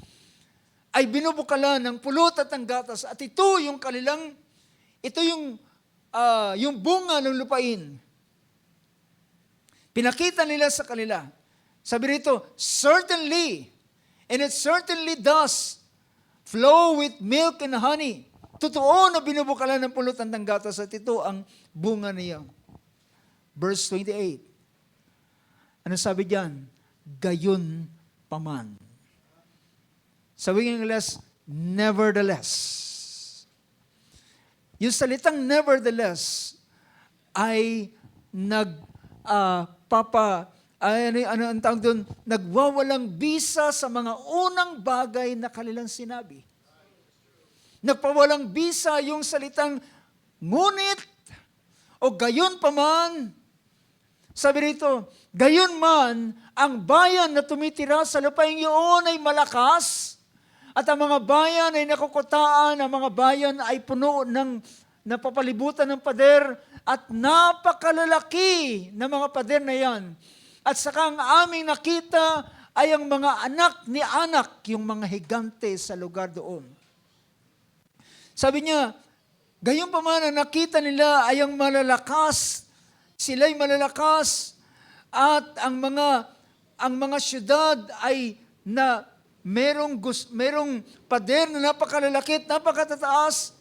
ay binubukalan ng pulot at ng gatas at ito yung kanilang, ito yung bunga ng lupain. Pinakita nila sa kanila. Sabi rito, certainly, and it certainly does flow with milk and honey. Totoo na binubukalan ng pulutan ng gatas at ito ang bunga niya. Verse 28. Ano sabi diyan? Gayon paman. Sabi ng Ingles, nevertheless. Yung salitang nevertheless ay ang tawag doon? Nagwawalang bisa sa mga unang bagay na kanilang sinabi. Nagpawalang bisa yung salitang ngunit o gayon paman. Sabi rito, gayon man, ang bayan na tumitira sa lupain yun ay malakas at ang mga bayan ay nakukutaan, ang mga bayan ay puno ng napapalibutan ng pader at napakalalaki na mga pader na yan. At saka ang aming nakita ay ang mga anak ni Anak, yung mga higante sa lugar doon. Sabi niya, gayon pa man ang nakita nila ay ang malalakas, sila'y malalakas, at ang mga syudad ay na merong pader na napakalalaki at napakatataas.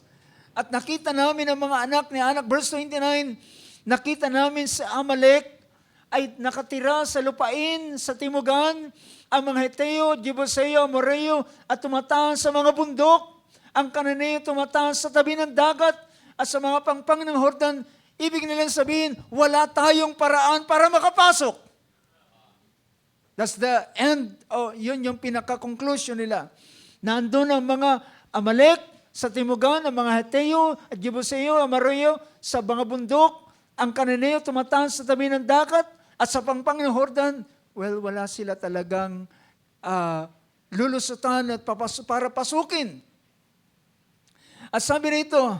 At nakita namin ang mga anak ni Anak, verse 29, nakita namin si Amalek ay nakatira sa lupain, sa timugan, ang mga Heteo, Jebuseo, Amoreo, at tumataan sa mga bundok. Ang Kananeo tumataan sa tabi ng dagat at sa mga pangpang ng Jordan. Ibig nilang sabihin, wala tayong paraan para makapasok. That's the end. Yun yung pinaka-conclusion nila. Nandun ang mga Amalek sa timugan, ang mga Heteo, at Jebuseo, Amoreo sa mga bundok. Ang Kananeo tumataan sa tabi ng dagat at sa pangpang ng Jordan. Well, wala sila talagang lulusutan at para pasukin. At sabi rito,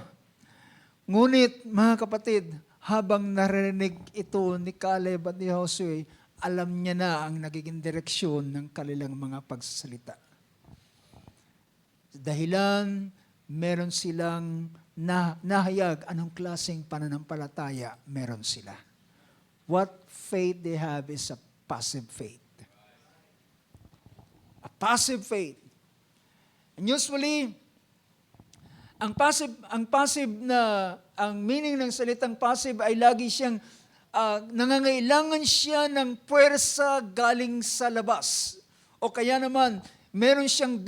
ngunit mga kapatid, habang narinig ito ni Caleb at ni Josue, alam niya na ang nagiging direksyon ng kanilang mga pagsasalita. Dahilan, meron silang nahayag anong klaseng pananampalataya meron sila. What faith they have is a passive faith. A passive faith. And usually, ang meaning ng salitang passive ay lagi siyang nangangailangan siya ng puwersa galing sa labas. O kaya naman, meron siyang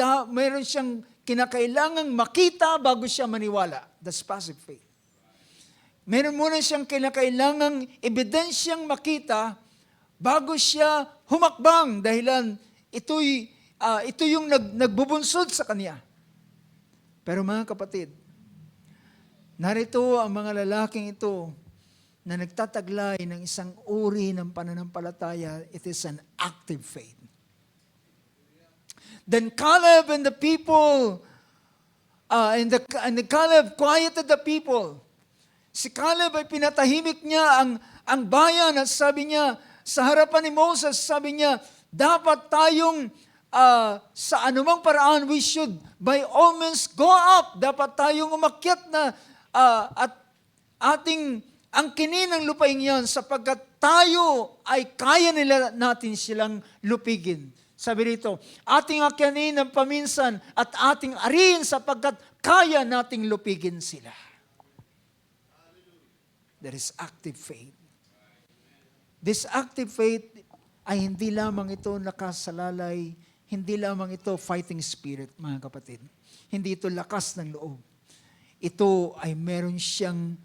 kinakailangang makita bago siya maniwala. That's passive faith. Meron muna siyang kinakailangang ebidensyang makita bago siya humakbang dahilan ito yung nagbubunsod sa kanya. Pero mga kapatid, narito ang mga lalaking ito na nagtataglay ng isang uri ng pananampalataya. It is an active faith. Then Caleb and the people, and Caleb quieted the people. Si Caleb ay pinatahimik niya ang bayan at sabi niya, sa harapan ni Moses, sabi niya, dapat tayong sa anumang paraan, we should by all means go up. Dapat tayong umakyat na at ating angkinin ang lupain yan sapagkat tayo ay kaya natin silang lupigin. Sabi rito, ating akyanin ng paminsan at ating ariin sapagkat kaya nating lupigin sila. There is active faith. This active faith ay hindi lamang ito nakasalalay, hindi lamang ito fighting spirit, mga kapatid. Hindi ito lakas ng loob. Ito ay meron siyang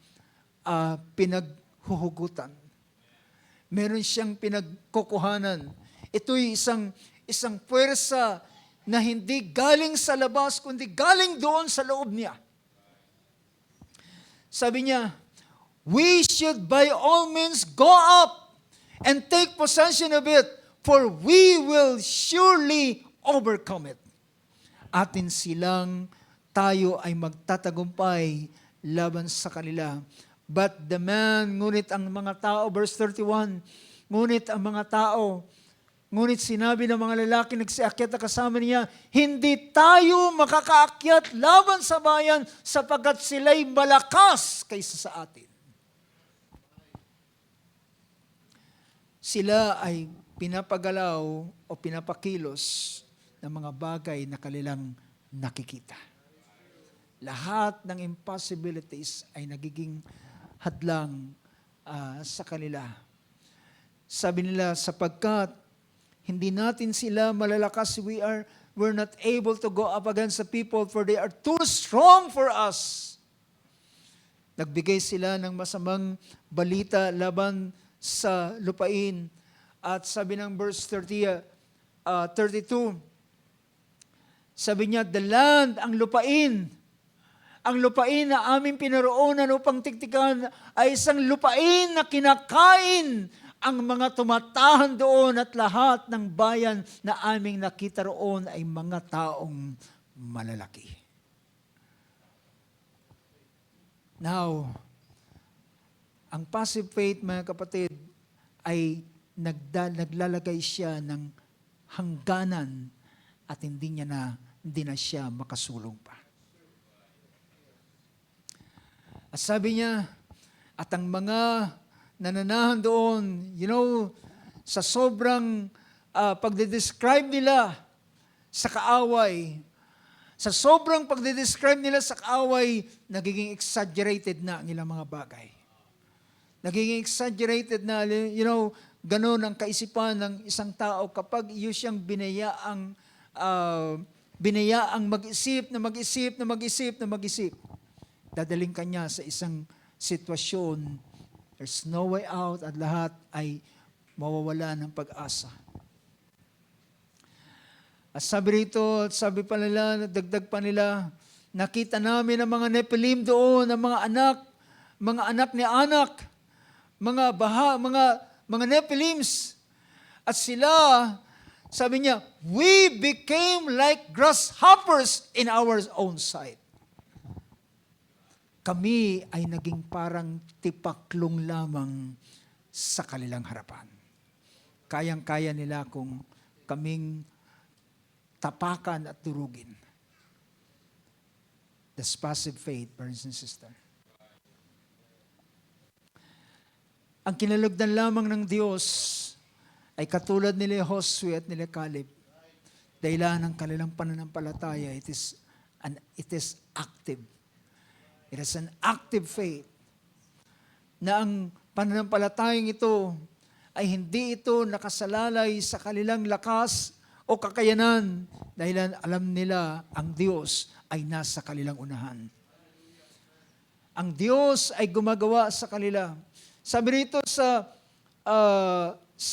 pinaghuhugutan. Meron siyang pinagkukuhanan. Ito'y isang puwersa na hindi galing sa labas, kundi galing doon sa loob niya. Sabi niya, we should by all means go up and take possession of it, for we will surely overcome it. atin silang tayo ay magtatagumpay laban sa kanila. But the man, ngunit ang mga tao, verse 31, ngunit ang mga tao, ngunit sinabi ng mga lalaki nagsiakyat na kasama niya, hindi tayo makakaakyat laban sa bayan sapagkat sila'y malakas kaysa sa atin. Sila ay pinapagalaw o pinapakilos ng mga bagay na kanilang nakikita. Lahat ng impossibilities ay nagiging hadlang sa kanila. Sabi nila, sapagkat hindi natin sila malalakas, we're not able to go up against the people for they are too strong for us. Nagbigay sila ng masamang balita laban sa lupain. At sabi ng verse 32, sabi niya, the land, ang lupain na aming pinaroonan upang tiktikan ay isang lupain na kinakain ang mga tumatahan doon at lahat ng bayan na aming nakita roon ay mga taong malalaki. Now, ang passive faith, mga kapatid, ay naglalagay siya ng hangganan at hindi na siya makasulong pa. At sabi niya, at ang mga nananahan doon, sa sobrang pagdedescribe nila sa kaaway, nagiging exaggerated na ang ilang mga bagay. Nagiging exaggerated na, ganun ang kaisipan ng isang tao kapag iyo siyang binayaang mag-isip. Dadaling kanya sa isang sitwasyon, there's no way out at lahat ay mawawala ng pag-asa. At sabi pa nila, dagdag pa nila, nakita namin ang mga Nephilim doon, ang mga anak ni Anak, mga Nephilims. At sila, sabi niya, we became like grasshoppers in our own sight. Kami ay naging parang tipaklong lamang sa kanilang harapan. Kayang-kaya nila kung kaming tapakan at durugin. That's passive faith, brothers and sisters. Ang kinalugdan lamang ng Diyos ay katulad nila Josue at nila Caleb. Dahilan ng kanilang pananampalataya, it is active. It is an active faith na ang pananampalatayang ito ay hindi ito nakasalalay sa kanilang lakas o kakayanan dahil alam nila ang Diyos ay nasa kanilang unahan. Ang Diyos ay gumagawa sa kanila. Sabi rito sa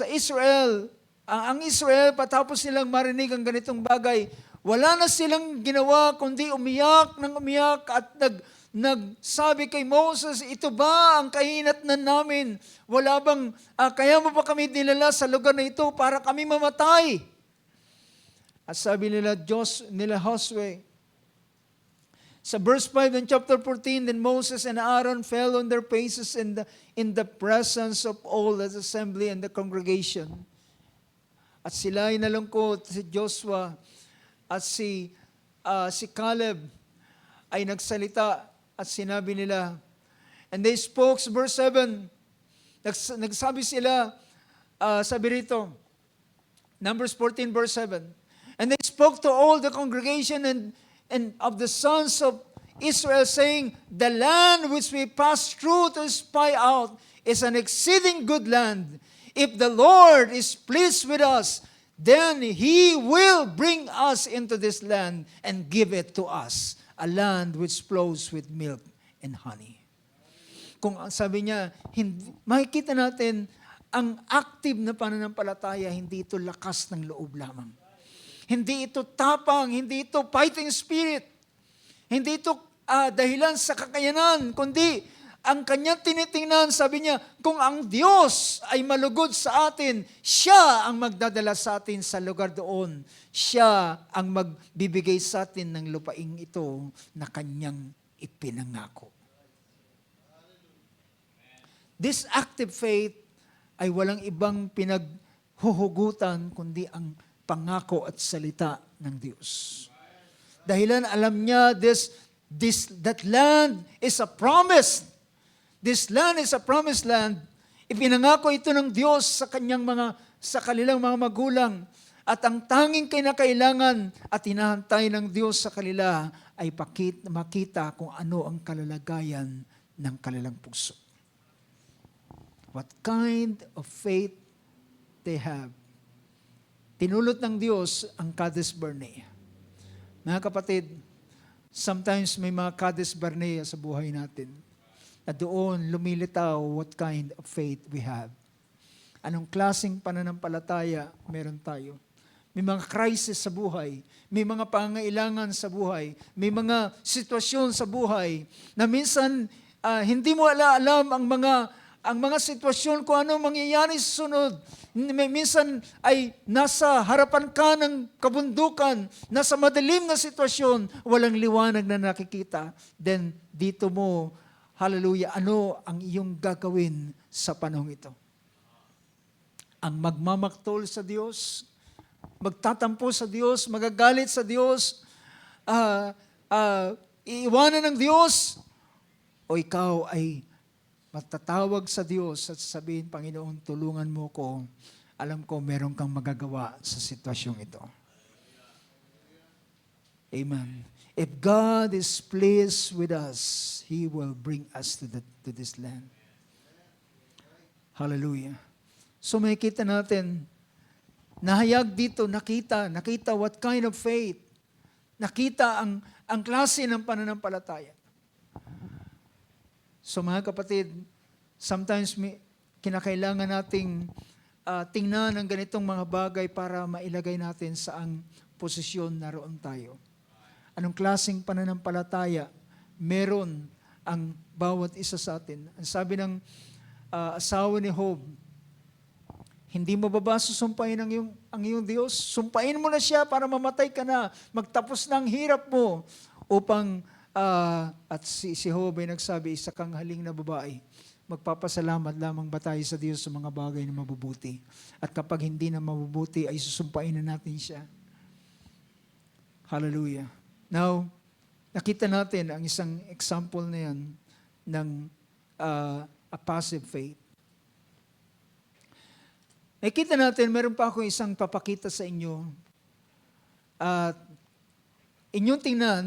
Israel, ang Israel patapos nilang marinig ang ganitong bagay, wala na silang ginawa kundi umiyak at nagsabi kay Moses, ito ba ang kahinatnan namin? Wala bang, kaya mo ba kami dinala sa lugar na ito para kami mamatay? At sabi nila Josue, sa verse 5 in chapter 14, then Moses and Aaron fell on their faces in the presence of all the assembly and the congregation. At sila ay nalungkot, si Joshua at si Caleb ay nagsalita at sinabi nila, and they spoke, verse 7, nagsabi sila, sabi rito, Numbers 14, verse 7, and they spoke to all the congregation and of the sons of Israel, saying, the land which we passed through to spy out is an exceeding good land. If the Lord is pleased with us, then He will bring us into this land and give it to us, a land which flows with milk and honey. Kung sabi niya, makikita natin, ang active na pananampalataya, hindi ito lakas ng loob lamang. Hindi ito tapang, hindi ito fighting spirit. Hindi ito dahilan sa kakayanan, kundi ang kanyang tinitingnan, sabi niya, kung ang Diyos ay malugod sa atin, siya ang magdadala sa atin sa lugar doon. Siya ang magbibigay sa atin ng lupaing ito na kanyang ipinangako. This active faith ay walang ibang pinaghuhugutan kundi ang pangako at salita ng Diyos. Dahilan alam niya that land is a promise. This land is a promised land. Ipinangako ito ng Diyos sa kanilang mga magulang. At ang tanging kinakailangan at hinahantay ng Diyos sa kanila ay makita kung ano ang kalalagayan ng kanilang puso. What kind of faith they have. Tinulot ng Diyos ang Kadesh Barnea. Mga kapatid, sometimes may mga Kadesh Barnea sa buhay natin. At doon lumilitaw what kind of faith we have. Anong klaseng pananampalataya meron tayo? May mga crisis sa buhay, may mga pangangailangan sa buhay, may mga sitwasyon sa buhay na minsan hindi mo alam ang mga sitwasyon kung ano mangyayari sa sunod. Minsan ay nasa harapan ka ng kabundukan, nasa madilim na sitwasyon, walang liwanag na nakikita. Then dito mo, hallelujah, ano ang iyong gagawin sa panahong ito? Ang magmamaktol sa Diyos, magtatampo sa Diyos, magagalit sa Diyos, iiwanan ng Diyos, o ikaw ay matatawag sa Diyos at sabihin, Panginoon, tulungan mo ko. Alam ko, meron kang magagawa sa sitwasyong ito. Amen. If God is pleased with us, He will bring us to this land. Hallelujah. So makikita natin, nahayag dito, nakita what kind of faith. Nakita ang klase ng pananampalataya. So mga kapatid, sometimes kinakailangan nating tingnan ang ganitong mga bagay para mailagay natin sa ang posisyon na roon tayo. Anong klaseng pananampalataya meron ang bawat isa sa atin? Ang sabi ng asawa ni Job, hindi mo ba susumpain ang iyong Diyos? Sumpain mo na siya para mamatay ka na, magtapos na ang hirap mo upang at si Job ay nagsabi, isa kang haling na babae, magpapasalamat lamang ba tayo sa Diyos sa mga bagay na mabubuti? At kapag hindi na mabubuti, ay susumpain na natin siya. Hallelujah. Now, nakita natin ang isang example na yan ng a passive faith. Nakita natin, meron pa akong isang papakita sa inyo. At inyong tingnan,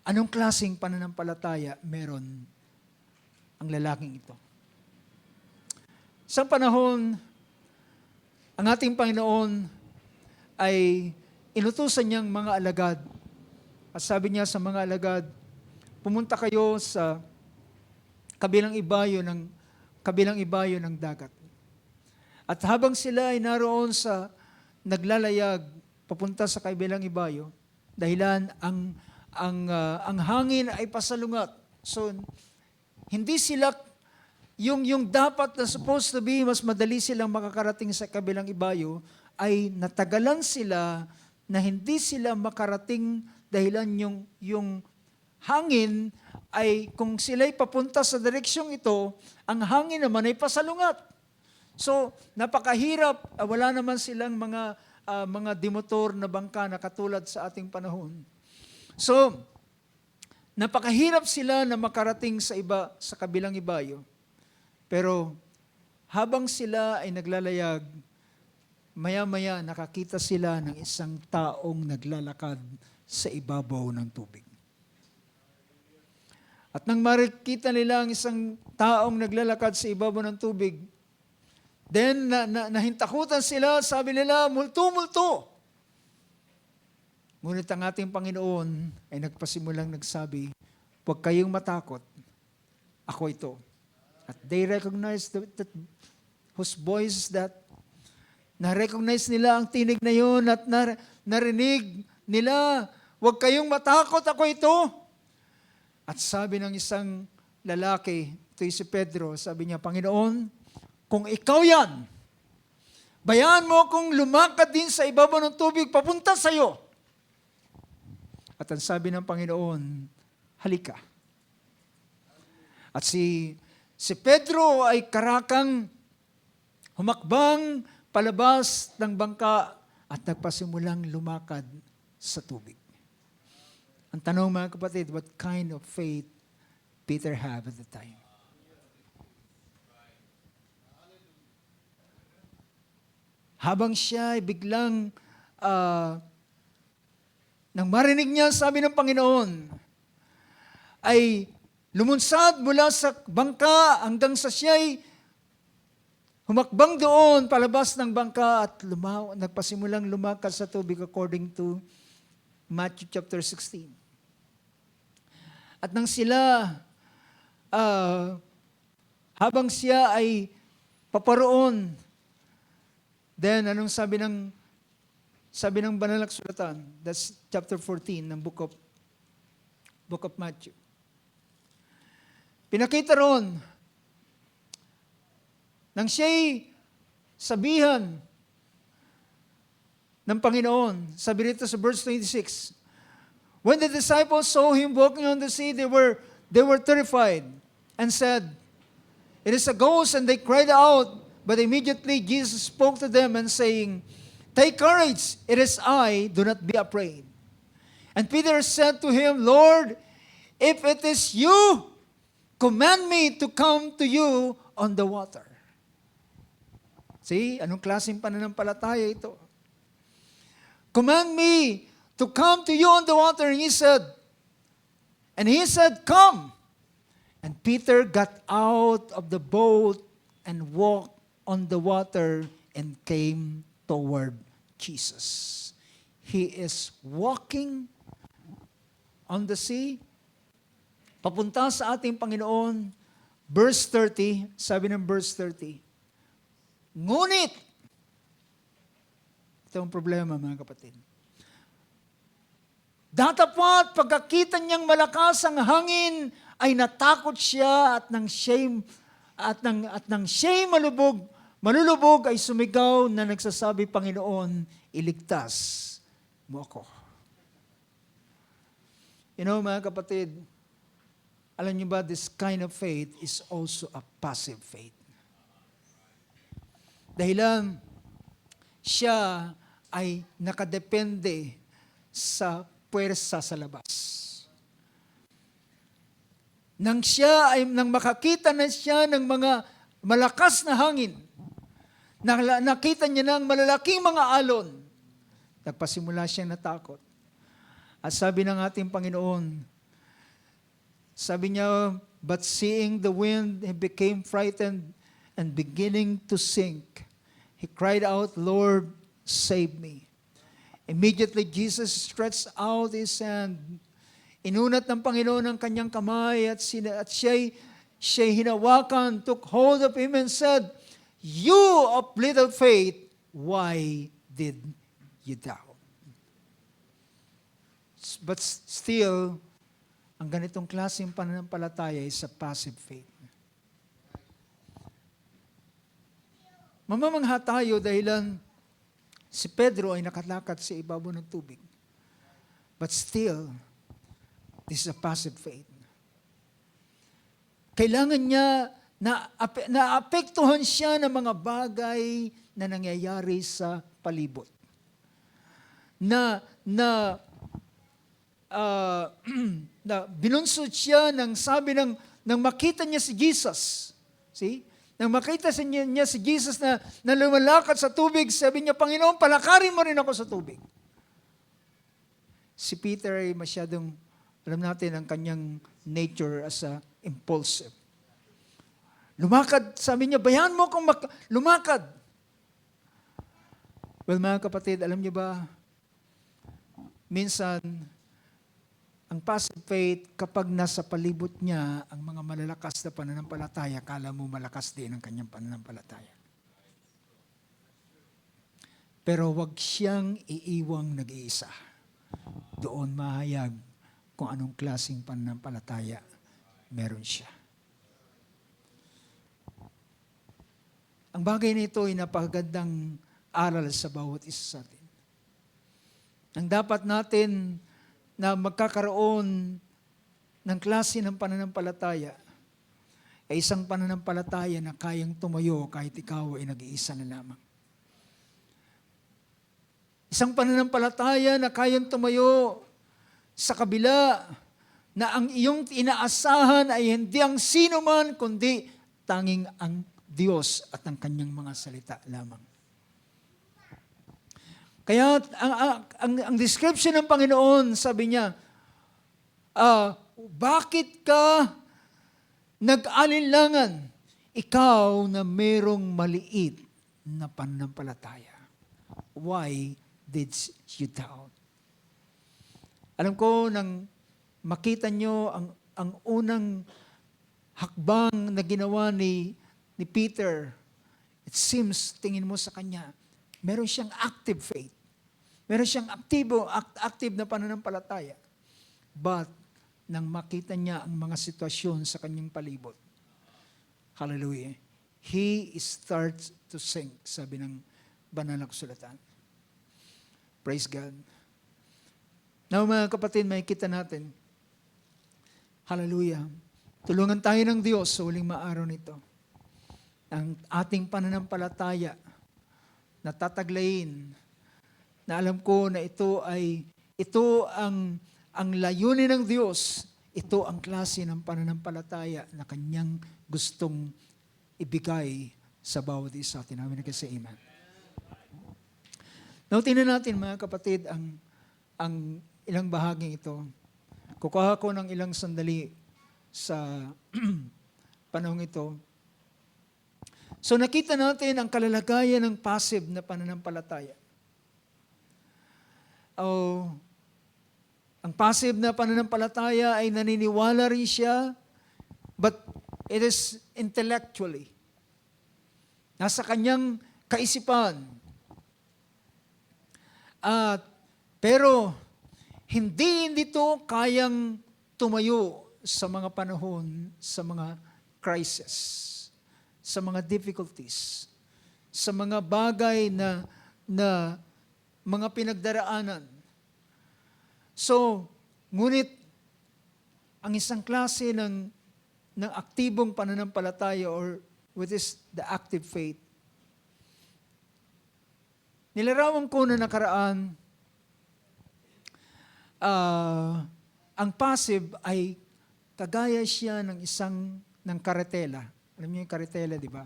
anong klaseng pananampalataya meron ang lalaking ito? Sa panahon, ang ating Panginoon ay inutusan niyang mga alagad. At sabi niya sa mga alagad, pumunta kayo sa kabilang ibayo ng dagat. At habang sila ay naroon sa naglalayag papunta sa kabilang ibayo, dahilan ang hangin ay pasalungat. So, hindi sila, yung dapat na supposed to be, mas madali silang makakarating sa kabilang ibayo, ay natagalan sila na hindi sila makarating dahilan yung hangin ay, kung sila'y papunta sa direksyong ito, ang hangin naman ay pasalungat. So, napakahirap, wala naman silang mga demotor na bangka na katulad sa ating panahon. So, napakahirap sila na makarating sa kabilang ibayo. Pero, habang sila ay naglalayag, maya-maya nakakita sila ng isang taong naglalakad sa ibabaw ng tubig. At nang makita nila ang isang taong naglalakad sa ibabaw ng tubig, then nahintakutan sila, sabi nila, multo-multo. Ngunit ang ating Panginoon ay nagpasimulang nagsabi, huwag kayong matakot, ako ito. At they recognize that whose voice is that? Na-recognize nila ang tinig na yun at narinig nila, huwag kayong matakot, ako ito. At sabi ng isang lalaki, ito si Pedro, sabi niya, Panginoon, kung ikaw yan, bayaan mo kung lumakad din sa ibabaw ng tubig papunta sa iyo. At ang sabi ng Panginoon, halika. At si Pedro ay karakang humakbang palabas ng bangka at nagpasimulang lumakad sa tubig. Ang tanong mga kapatid, what kind of faith Peter have at the time? Habang siya ay biglang, nang marinig niya, sabi ng Panginoon, ay lumunsad mula sa bangka hanggang sa siya'y humakbang doon palabas ng bangka at nagpasimulang lumakad sa tubig according to Matthew chapter 16. At nang sila, habang siya ay paparoon, then anong sabi ng banal na kasulatan? That's chapter 14 ng book of Matthew. Pinakita roon, nang siya'y sabihan ng Panginoon, sabi rito sa verse 26, when the disciples saw him walking on the sea, they were terrified and said, it is a ghost, and they cried out. But immediately Jesus spoke to them and saying, take courage, it is I, do not be afraid. And Peter said to him, Lord, if it is you, command me to come to you on the water. See, anong klaseng pananampalataya ito? Command me to come to you on the water. And he said, come. And Peter got out of the boat and walked on the water and came toward Jesus. He is walking on the sea, papunta sa ating Panginoon. Verse 30, sabi ng verse 30, ngunit, ito ang problema mga kapatid. Datapat pagkakita niyang malakas ang hangin, ay natakot siya at nang siya'y malulubog ay sumigaw na nagsasabi, Panginoon, iligtas mo ako. You know mga kapatid, alam niyo ba, this kind of faith is also a passive faith. Dahilan siya ay nakadepende sa puwersa sa labas. Nang makakita na siya ng mga malakas na hangin, nakita niya ng malalaking mga alon, nagpasimula siyang natakot. At sabi ng ating Panginoon, sabi niya, but seeing the wind, he became frightened and beginning to sink. He cried out, Lord, save me. Immediately, Jesus stretched out his hand. Inunat ng Panginoon ang kanyang kamay at siya'y hinawakan, took hold of him and said, you of little faith, why did you doubt? But still, ang ganitong klaseng pananampalataya is a passive faith. Mamamangha tayo dahilan si Pedro ay nakalakad sa ibabaw ng tubig. But still, this is a passive faith. Kailangan niya naapektuhan siya ng mga bagay na nangyayari sa palibot. Na binunsod siya ng sabi ng makita niya si Jesus. See? Nang makita niya si Jesus na lumalakad sa tubig, sabi niya, Panginoon, palakarin mo rin ako sa tubig. Si Peter ay masyadong, alam natin ang kanyang nature as a impulsive. Lumakad, sabi niya, bayan mo kung lumakad. Well, mga kapatid, alam niyo ba, minsan, ang passive faith, kapag nasa palibot niya ang mga malalakas na pananampalataya, kala mo malakas din ang kanyang pananampalataya. Pero wag siyang iiwang nag-iisa. Doon mahayag kung anong klaseng pananampalataya meron siya. Ang bagay na ito ay napakagandang aral sa bawat isa sa atin. Ang dapat natin na magkakaroon ng klase ng pananampalataya ay isang pananampalataya na kayang tumayo kahit ikaw ay nag-iisa na lamang. Isang pananampalataya na kayang tumayo sa kabila na ang iyong inaasahan ay hindi ang sino man, kundi tanging ang Diyos at ang kanyang mga salita lamang. Kaya ang description ng Panginoon, sabi niya, bakit ka nag-alinlangan, ikaw na merong maliit na pananampalataya? Why did you doubt? Alam ko, nang makita nyo ang unang hakbang na ginawa ni Peter, it seems, tingin mo sa kanya, meron siyang active faith. Meron siyang active na pananampalataya. But, nang makita niya ang mga sitwasyon sa kanyang palibot, hallelujah, he starts to sink, sabi ng banal na kasulatan. Praise God. Now mga kapatid, makikita natin, hallelujah, tulungan tayo ng Diyos sa huling maaraw nito. Ang ating pananampalataya na tataglayin, na alam ko na ito ang layunin ng Diyos, ito ang klase ng pananampalataya na kanyang gustong ibigay sa bawat isa. Tinawin na kasi amen. Now, tingnan natin mga kapatid ang ilang bahaging ito. Kukuha ko ng ilang sandali sa panahong ito. So nakita natin ang kalalagayan ng passive na pananampalataya. Ang passive na pananampalataya ay naniniwala rin siya, but it is intellectually. Nasa kanyang kaisipan. Pero hindi ito kayang tumayo sa mga panahon, sa mga crisis, sa mga difficulties, sa mga bagay na mga pinagdaraanan. So, ngunit ang isang klase ng aktibong pananampalataya, or what is the active faith, nilarawan ko na nakaraan, ang passive ay kagaya siya ng karetela. Alam niyo yung karetela, di ba?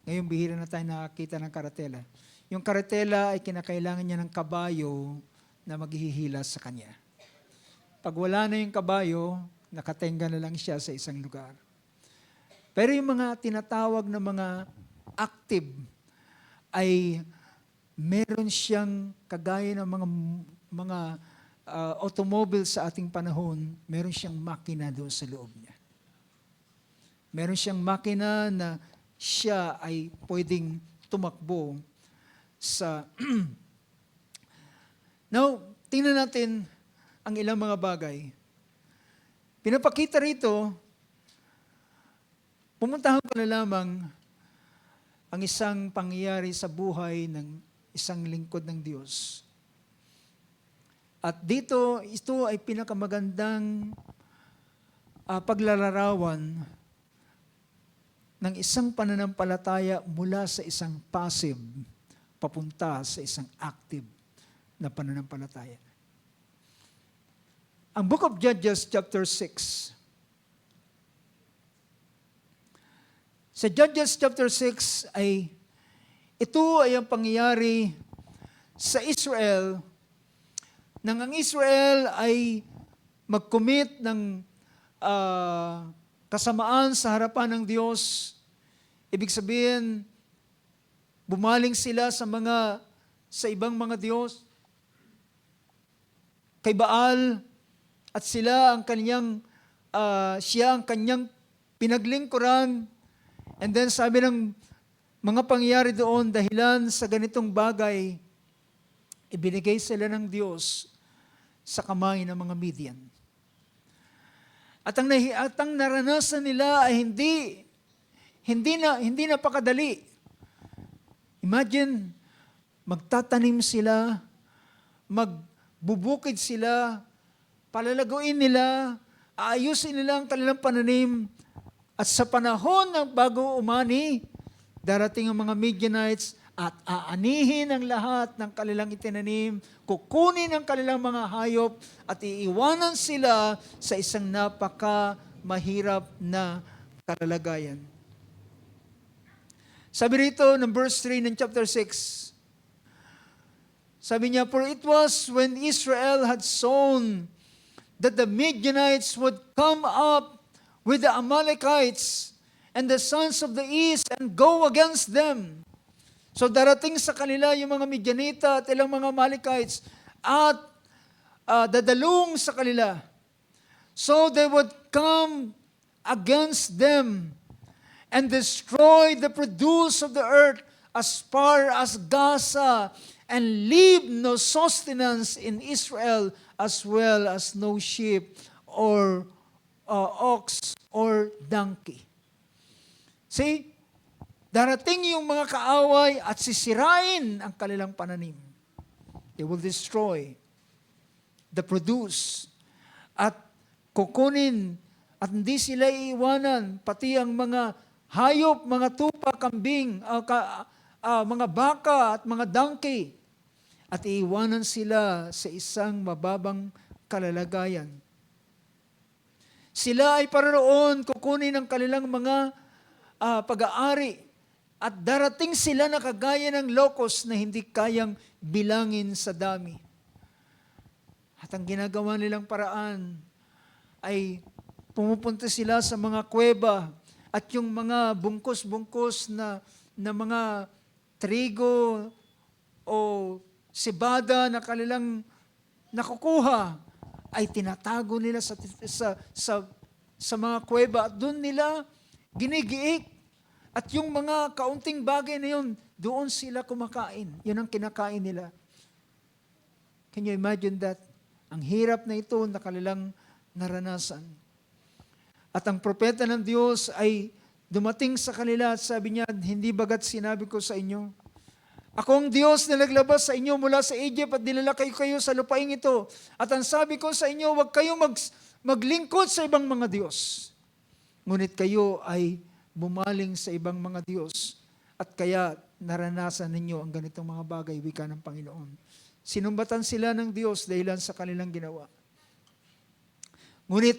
Ngayon, bihira na tayo nakakita ng karetela. Yung karetela ay kinakailangan niya ng kabayo na maghihila sa kanya. Pag wala na yung kabayo, nakatenga na lang siya sa isang lugar. Pero yung mga tinatawag na mga active ay meron siyang kagaya ng mga automobile sa ating panahon, meron siyang makina doon sa loob niya. Meron siyang makina na siya ay pwedeng tumakbo sa... Now, tingnan natin ang ilang mga bagay. Pinapakita rito, pumuntahan ko na lamang ang isang pangyayari sa buhay ng isang lingkod ng Diyos. At dito, ito ay pinakamagandang paglalarawan ng isang pananampalataya mula sa isang passive papunta sa isang active na pananampalataya. Ang Book of Judges, chapter 6. Sa Judges chapter 6 ito ay ang pangyayari sa Israel nang ang Israel ay mag-commit ng kasamaan sa harapan ng Diyos. Ibig sabihin, bumaling sila sa ibang mga Diyos, kay Baal, at siya ang kanyang pinaglingkuran. And then sabi ng mga pangyayari doon, dahilan sa ganitong bagay, ibinigay sila ng Diyos sa kamay ng mga Midian. At ang naranasan nila ay hindi napakadali. Imagine, magtatanim sila, magbubukid sila, palalaguin nila, aayusin nila ang kanilang pananim, at sa panahon ng bago umani, darating ang mga Midianites at aanihin ang lahat ng kanilang itinanim, kukunin ang kanilang mga hayop at iiwanan sila sa isang mahirap na kalagayan. Sabi rito ng verse 3 ng chapter 6, sabi niya, "For it was when Israel had sown that the Midianites would come up with the Amalekites and the sons of the east and go against them." So darating sa kanila yung mga Midianita at ilang mga Amalekites at dadalung sa kanila. So they would come against them and destroy the produce of the earth as far as Gaza, and leave no sustenance in Israel, as well as no sheep or ox or donkey. See, darating yung mga kaaway at sisirain ang kanilang pananim. They will destroy the produce at kukunin at hindi sila iiwanan, pati ang mga hayop, mga tupa, kambing, mga baka at mga donkey, at iiwanan sila sa isang mababang kalalagayan. Sila ay paroroon, kukunin ang kanilang mga pag-aari, at darating sila na kagaya ng locust na hindi kayang bilangin sa dami. At ang ginagawa nilang paraan ay pumupunta sila sa mga kuweba at yung mga bungkus-bungkus na mga trigo o sibada na kanilang nakukuha ay tinatago nila sa mga kuweba at doon nila ginigiik. At yung mga kaunting bagay na yun, doon sila kumakain. Yun ang kinakain nila. Can you imagine that? Ang hirap na ito na kanilang naranasan. At ang propeta ng Diyos ay dumating sa kanila at sabi niya, "Hindi bagat sinabi ko sa inyo, ako ang Diyos na naglabas sa inyo mula sa Egypt at dinala kayo sa lupaing ito. At ang sabi ko sa inyo, huwag kayong maglingkod sa ibang mga Diyos. Ngunit kayo ay bumaling sa ibang mga Diyos at kaya naranasan ninyo ang ganitong mga bagay," wika ng Panginoon. Sinumbatan sila ng Diyos dahilan sa kanilang ginawa. Ngunit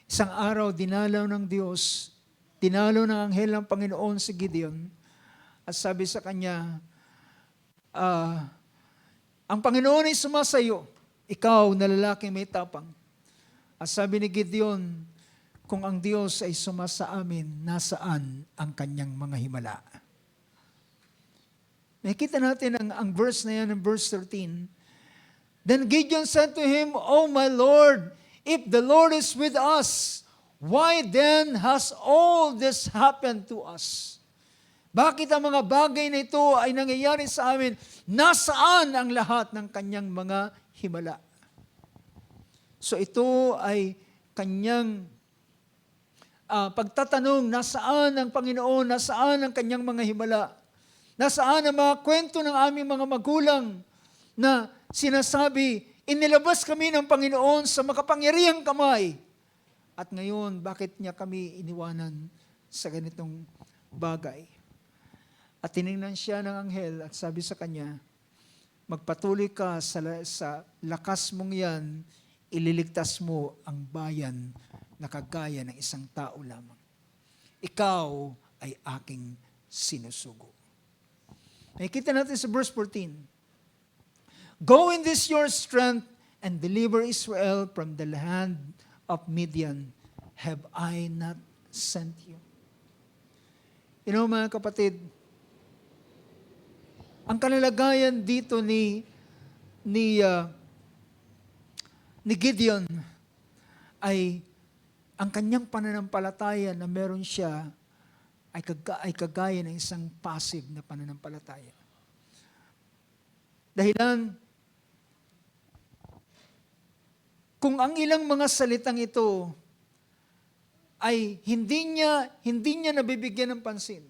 isang araw dinalaw ng Diyos, dinalaw ng anghel ng Panginoon si Gideon at sabi sa kanya, "Ang Panginoon ay sumasayo, ikaw na lalaking may tapang." At sabi ni Gideon, "Kung ang Diyos ay sumasa amin, nasaan ang kanyang mga himala?" Nakikita natin ang verse na yan, ang verse 13. "Then Gideon said to him, O my Lord, if the Lord is with us, why then has all this happened to us?" Bakit ang mga bagay na ito ay nangyayari sa amin? Nasaan ang lahat ng kanyang mga himala? So ito ay kanyang pagtatanong, nasaan ang Panginoon? Nasaan ang kanyang mga himala? Nasaan ang mga kwento ng aming mga magulang na sinasabi, inilabas kami ng Panginoon sa makapangyarihang kamay. At ngayon, bakit niya kami iniwanan sa ganitong bagay? At tiningnan siya ng anghel at sabi sa kanya, "Magpatuloy ka sa lakas mong yan, ililigtas mo ang bayan na kagaya ng isang tao lamang. Ikaw ay aking sinusugo." Nakikita natin sa verse 14. "Go in this your strength and deliver Israel from the hand of Midian. Have I not sent you?" You know, mga kapatid, ang kalalagayan dito ni Gideon ay ang kanyang pananampalataya na meron siya ay kagaya ng isang passive na pananampalataya. Dahilan, kung ang ilang mga salitang ito ay hindi niya nabibigyan ng pansin,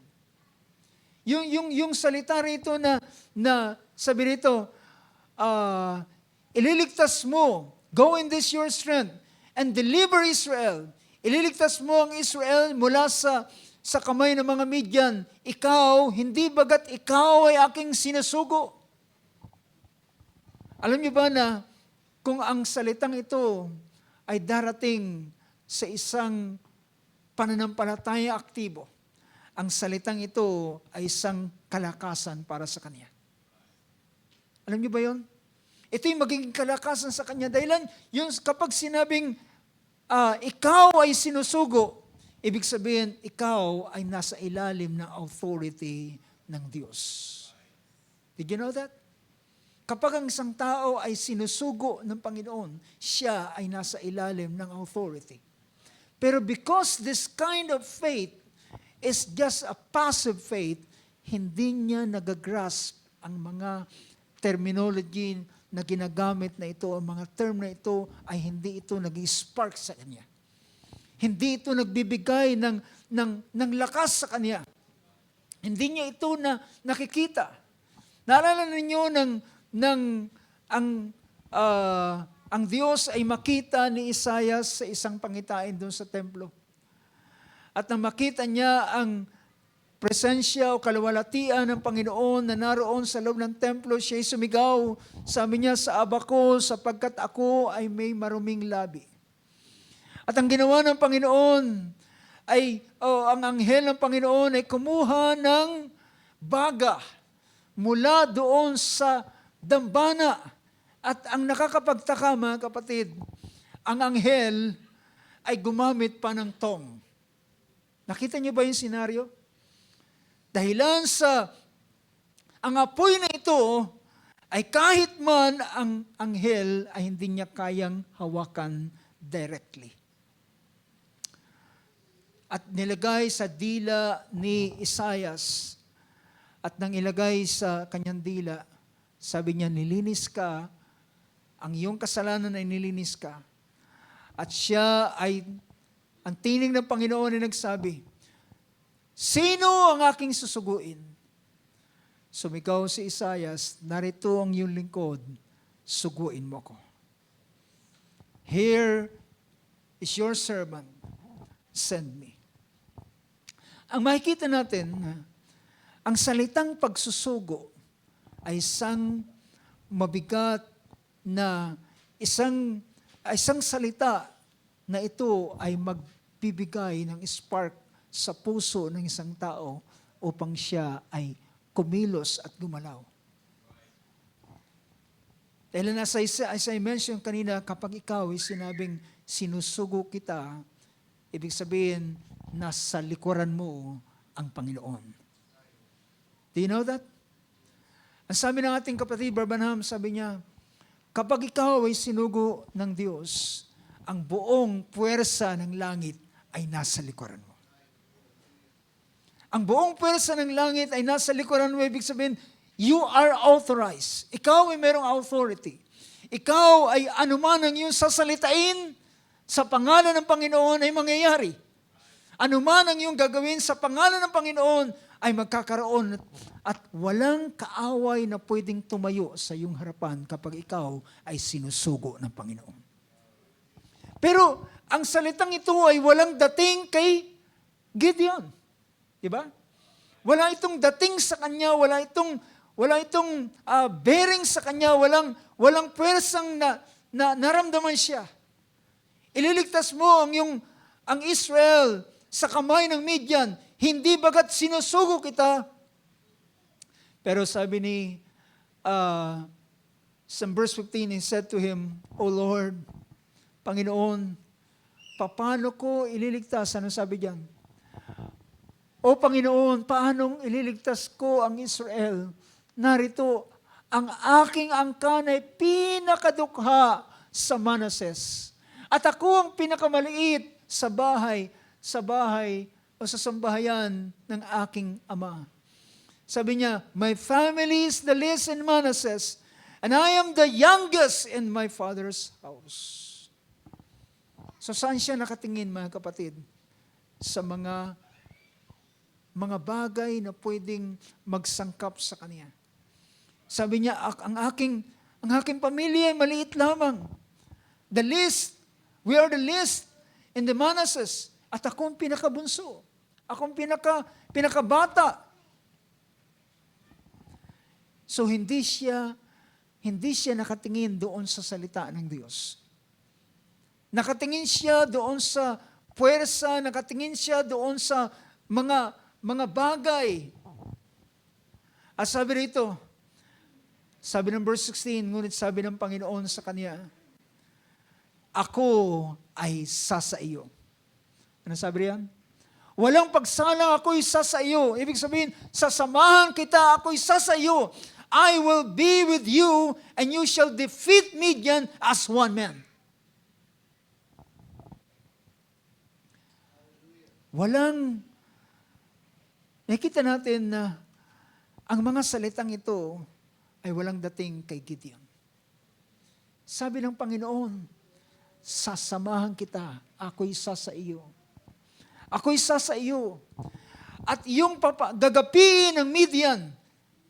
Yung salita rito na sabi rito, ililigtas mo, go in this your strength, and deliver Israel. Ililigtas mo ang Israel mula sa kamay ng mga Midian. Ikaw, hindi bagat ikaw ay aking sinusugo. Alam niyo ba na kung ang salitang ito ay darating sa isang pananampalataya aktibo, ang salitang ito ay isang kalakasan para sa kanya. Alam niyo ba yon? Ito yung magiging kalakasan sa kanya. Dahilan, yung kapag sinabing, ikaw ay sinusugo, ibig sabihin, ikaw ay nasa ilalim ng authority ng Diyos. Did you know that? Kapag ang isang tao ay sinusugo ng Panginoon, siya ay nasa ilalim ng authority. Pero because this kind of faith is just a passive faith, hindi niya nagagrasp ang mga terminology na ginagamit na ito, ang mga term na ito ay hindi ito nag-spark sa kanya. Hindi ito nagbibigay ng lakas sa kanya. Hindi niya ito nakikita. Naalala ninyo ang Diyos ay makita ni Isaias sa isang pangitain doon sa templo. At nang makita niya ang presensya o kaluwalhatian ng Panginoon na naroon sa loob ng templo, siya'y sumigaw. Sabi niya, sa aba ko, sapagkat ako ay may maruming labi. At ang ginawa ng Panginoon ay, ang anghel ng Panginoon ay kumuha ng baga mula doon sa dambana. At ang nakakapagtaka, mga kapatid, ang anghel ay gumamit pa ng tong. Nakita niyo ba yung senaryo? Dahilan sa ang apoy na ito ay kahit man ang anghel ay hindi niya kayang hawakan directly. At nilagay sa dila ni Isaias at nang ilagay sa kanyang dila, sabi niya, nilinis ka, ang iyong kasalanan ay nilinis ka. At siya ay, ang tinig ng Panginoon ay nagsabi, sino ang aking susuguin? Sumigaw si Isaias, narito ang iyong lingkod, suguin mo ko. Here is your servant, send me. Ang makikita natin, ang salitang pagsusugo ay isang mabigat na isang salita na ito ay magbibigay ng spark sa puso ng isang tao upang siya ay kumilos at gumalaw. Dahil as I mentioned kanina, kapag ikaw ay sinabing sinusugo kita, ibig sabihin, nasa likuran mo ang Panginoon. Do you know that? Ang sabi ng ating kapatid, Branham, sabi niya, kapag ikaw ay sinugo ng Diyos, ang buong puwersa ng langit ay nasa likuran mo. Ang buong puwersa ng langit ay nasa likuran mo, ibig sabihin, you are authorized. Ikaw ay merong authority. Ikaw ay anuman ang iyong sasalitain sa pangalan ng Panginoon ay mangyayari. Anuman ang iyong gagawin sa pangalan ng Panginoon ay magkakaroon at walang kaaway na pwedeng tumayo sa iyong harapan kapag ikaw ay sinusugo ng Panginoon. Pero ang salitang ito ay walang dating kay Gideon. Diba? Wala itong dating sa kanya, wala itong bearing sa kanya, walang pwersang na naramdaman siya. Ililigtas mo ang Israel sa kamay ng Midian, hindi bagat sinusugo kita. Pero sabi ni, sa verse 15, he said to him, O Lord, Panginoon, paano ko ililigtas? Ano sabi diyan? O Panginoon, paanong ililigtas ko ang Israel? Narito, ang aking angkan ay pinakadukha sa Manases. At ako ang pinakamaliit sa bahay o sa sambahayan ng aking ama. Sabi niya, my family is the least in Manases, and I am the youngest in my father's house. So saan siya nakatingin, mga kapatid? Sa mga mga bagay na pwedeng magsangkap sa kanya. Sabi niya, ang aking pamilya ay maliit lamang. We are the least in the Manasseh. At akong pinakabunso. Akong pinakabata. So hindi siya nakatingin doon sa salita ng Diyos. Nakatingin siya doon sa puwersa, nakatingin siya doon sa mga bagay. At sabi rito, sabi ng verse 16, ngunit sabi ng Panginoon sa kanya, ako ay sasaiyo. Ano sabi riyan? Walang pagsalang, ako'y sasaiyo. Ibig sabihin, sasamahan kita, ako'y sasaiyo. I will be with you, and you shall defeat Midian as one man. Nakita natin na ang mga salitang ito ay walang dating kay Gideon. Sabi ng Panginoon, sasamahan kita, ako'y sasaiyo. Ako'y sasaiyo. At yung gagapiin ng Midian,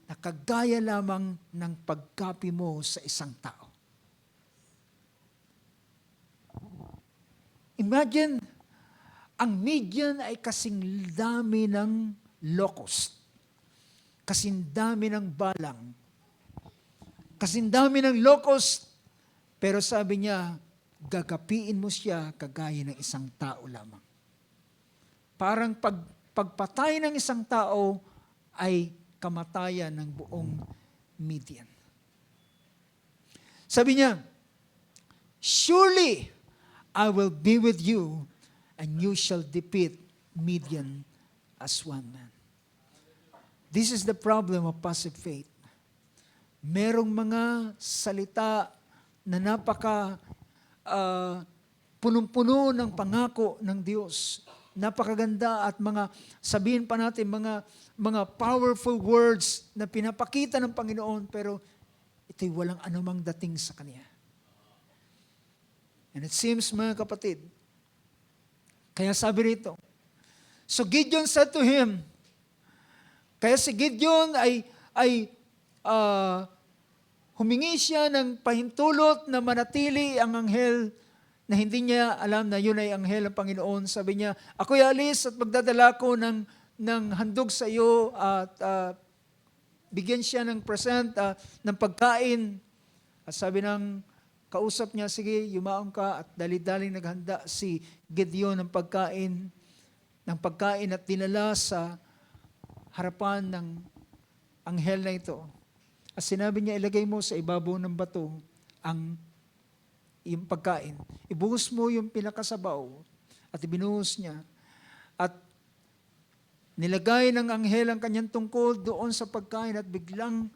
nakagaya lamang ng pagkapi mo sa isang tao. Imagine, ang Midian ay kasing dami ng locust, kasing dami ng balang, kasing dami ng locust, pero sabi niya, gagapiin mo siya kagaya ng isang tao lamang. Parang pagpatay ng isang tao ay kamatayan ng buong Midian. Sabi niya, surely I will be with you and you shall defeat Midian as one man. This is the problem of passive faith. Merong mga salita na napaka punong-puno ng pangako ng Diyos. Napakaganda at sabihin pa natin, mga powerful words na pinapakita ng Panginoon, pero ito'y walang anumang dating sa Kanya. And it seems, mga kapatid, kaya sabi rito, so Gideon said to him, kaya si Gideon ay humingi siya ng pahintulot na manatili ang anghel na hindi niya alam na yun ay anghel ng Panginoon. Sabi niya, ako'y alis at magdadala ko ng handog sa iyo at bigyan siya ng present, ng pagkain. At sabi ng kausap niya, sige, yumaong ka, at dali-daling naghanda si Gideon ng pagkain at dinala sa harapan ng anghel na ito. At sinabi niya, ilagay mo sa ibabaw ng bato yung pagkain. Ibuhos mo yung pinakasabaw at ibinuhos niya. At nilagay ng anghel ang kanyang tungkol doon sa pagkain at biglang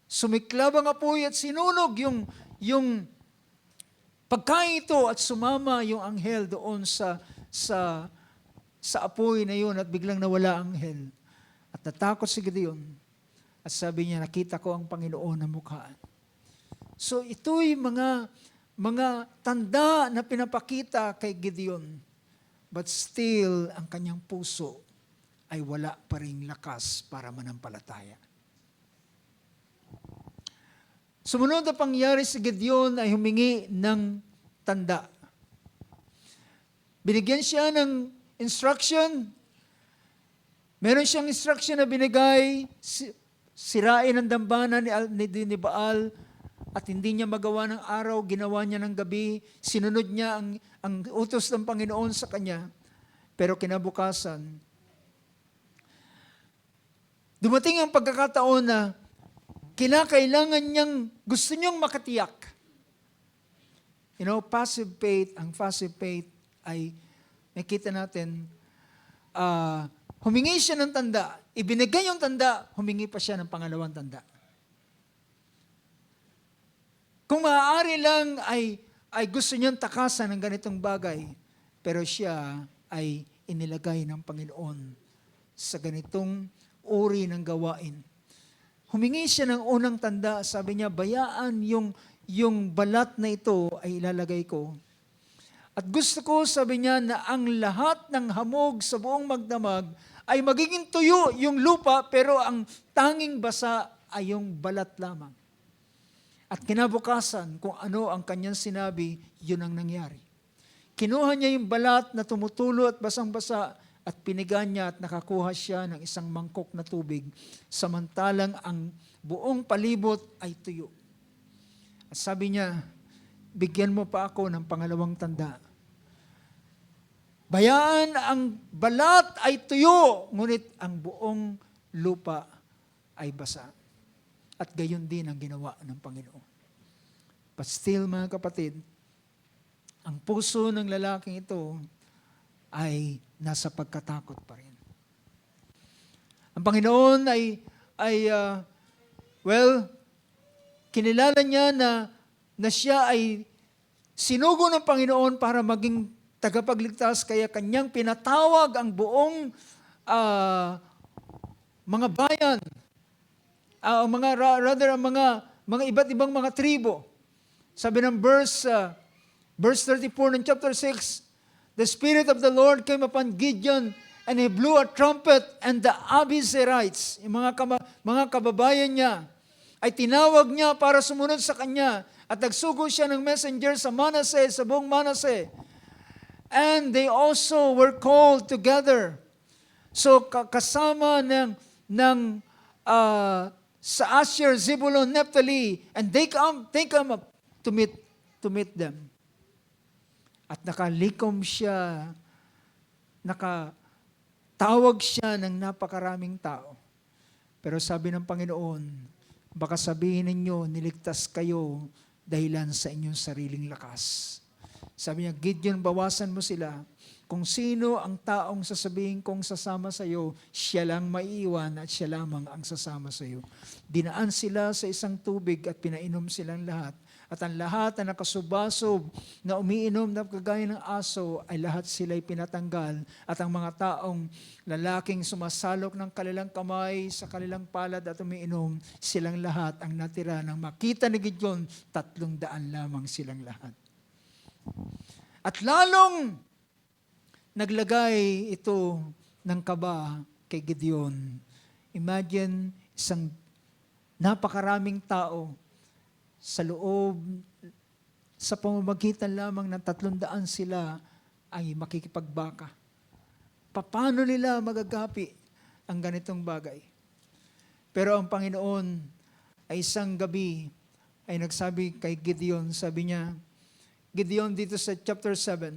sumiklab ang apoy at sinunog yung pagkain ito at sumama yung anghel doon sa apoy na yun at biglang nawala ang anghel. At natakot si Gideon. At sabi niya, nakita ko ang Panginoon na mukhaan. So ito'y mga tanda na pinapakita kay Gideon. But still, ang kanyang puso ay wala pa ring lakas para manampalataya. Sumunod na pangyari si Gideon ay humingi ng tanda. Binigyan siya ng instruction. Meron siyang instruction na binigay, sirain ang dambana ni Baal at hindi niya magawa ng araw, ginawa niya ng gabi, sinunod niya ang utos ng Panginoon sa kanya. Pero kinabukasan, dumating ang pagkakataon na kinakailangan niyang, gusto niyang makatiyak. Passive faith, ang passive faith ay, nakita natin, humingi siya ng tanda, ibinigay yung tanda, humingi pa siya ng pangalawang tanda. Kung maaari lang ay gusto niyang takasan ng ganitong bagay, pero siya ay inilagay ng Panginoon sa ganitong uri ng gawain. Humingi siya ng unang tanda, sabi niya, bayaan yung balat na ito ay ilalagay ko. At gusto ko, sabi niya, na ang lahat ng hamog sa buong magdamag ay magiging tuyo yung lupa, pero ang tanging basa ay yung balat lamang. At kinabukasan, kung ano ang kanyang sinabi, yun ang nangyari. Kinuha niya yung balat na tumutulo at basang-basa at piniga niya at nakakuha siya ng isang mangkok na tubig, samantalang ang buong palibot ay tuyo. At sabi niya, bigyan mo pa ako ng pangalawang tanda. Bayaan ang balat ay tuyo, ngunit ang buong lupa ay basa. At gayon din ang ginawa ng Panginoon. But still, mga kapatid, ang puso ng lalaking ito ay nasa pagkatakot pa rin. Ang Panginoon kinilala niya na siya ay sinugo ng Panginoon para maging tagapagligtas, kaya kanyang pinatawag ang buong mga bayan, ang mga iba't ibang mga tribo. Sabi ng verse 34 ng chapter 6, the Spirit of the Lord came upon Gideon, and he blew a trumpet, and the Abiezrites, yung mga kababayan niya, ay tinawag niya para sumunod sa kanya, at nagsugo siya ng messenger sa Manasseh, sa buong Manasseh. And they also were called together. So kasama sa Asher, Zebulun, Naphtali, and they come up to meet them. At nakalikom siya, nakatawag siya ng napakaraming tao. Pero sabi ng Panginoon, baka sabihin ninyo, niligtas kayo dahilan sa inyong sariling lakas. Sabi niya, Gideon, bawasan mo sila. Kung sino ang taong sasabihin kong sasama sa iyo, siya lang maiiwan at siya lamang ang sasama sa iyo. Dinaan sila sa isang tubig at pinainom silang lahat. At ang lahat na nakasubasob na umiinom na kagaya ng aso ay lahat sila'y pinatanggal. At ang mga taong lalaking sumasalok ng kanilang kamay sa kanilang palad at umiinom, silang lahat ang natira. Nang makita ni Gideon, 300 lamang silang lahat. At lalong naglagay ito ng kaba kay Gideon. Imagine isang napakaraming tao sa loob, sa pamamagitan lamang ng 300 sila ay makikipagbaka. Paano nila magagapi ang ganitong bagay? Pero ang Panginoon ay isang gabi ay nagsabi kay Gideon, sabi niya, Gideon dito sa chapter 7,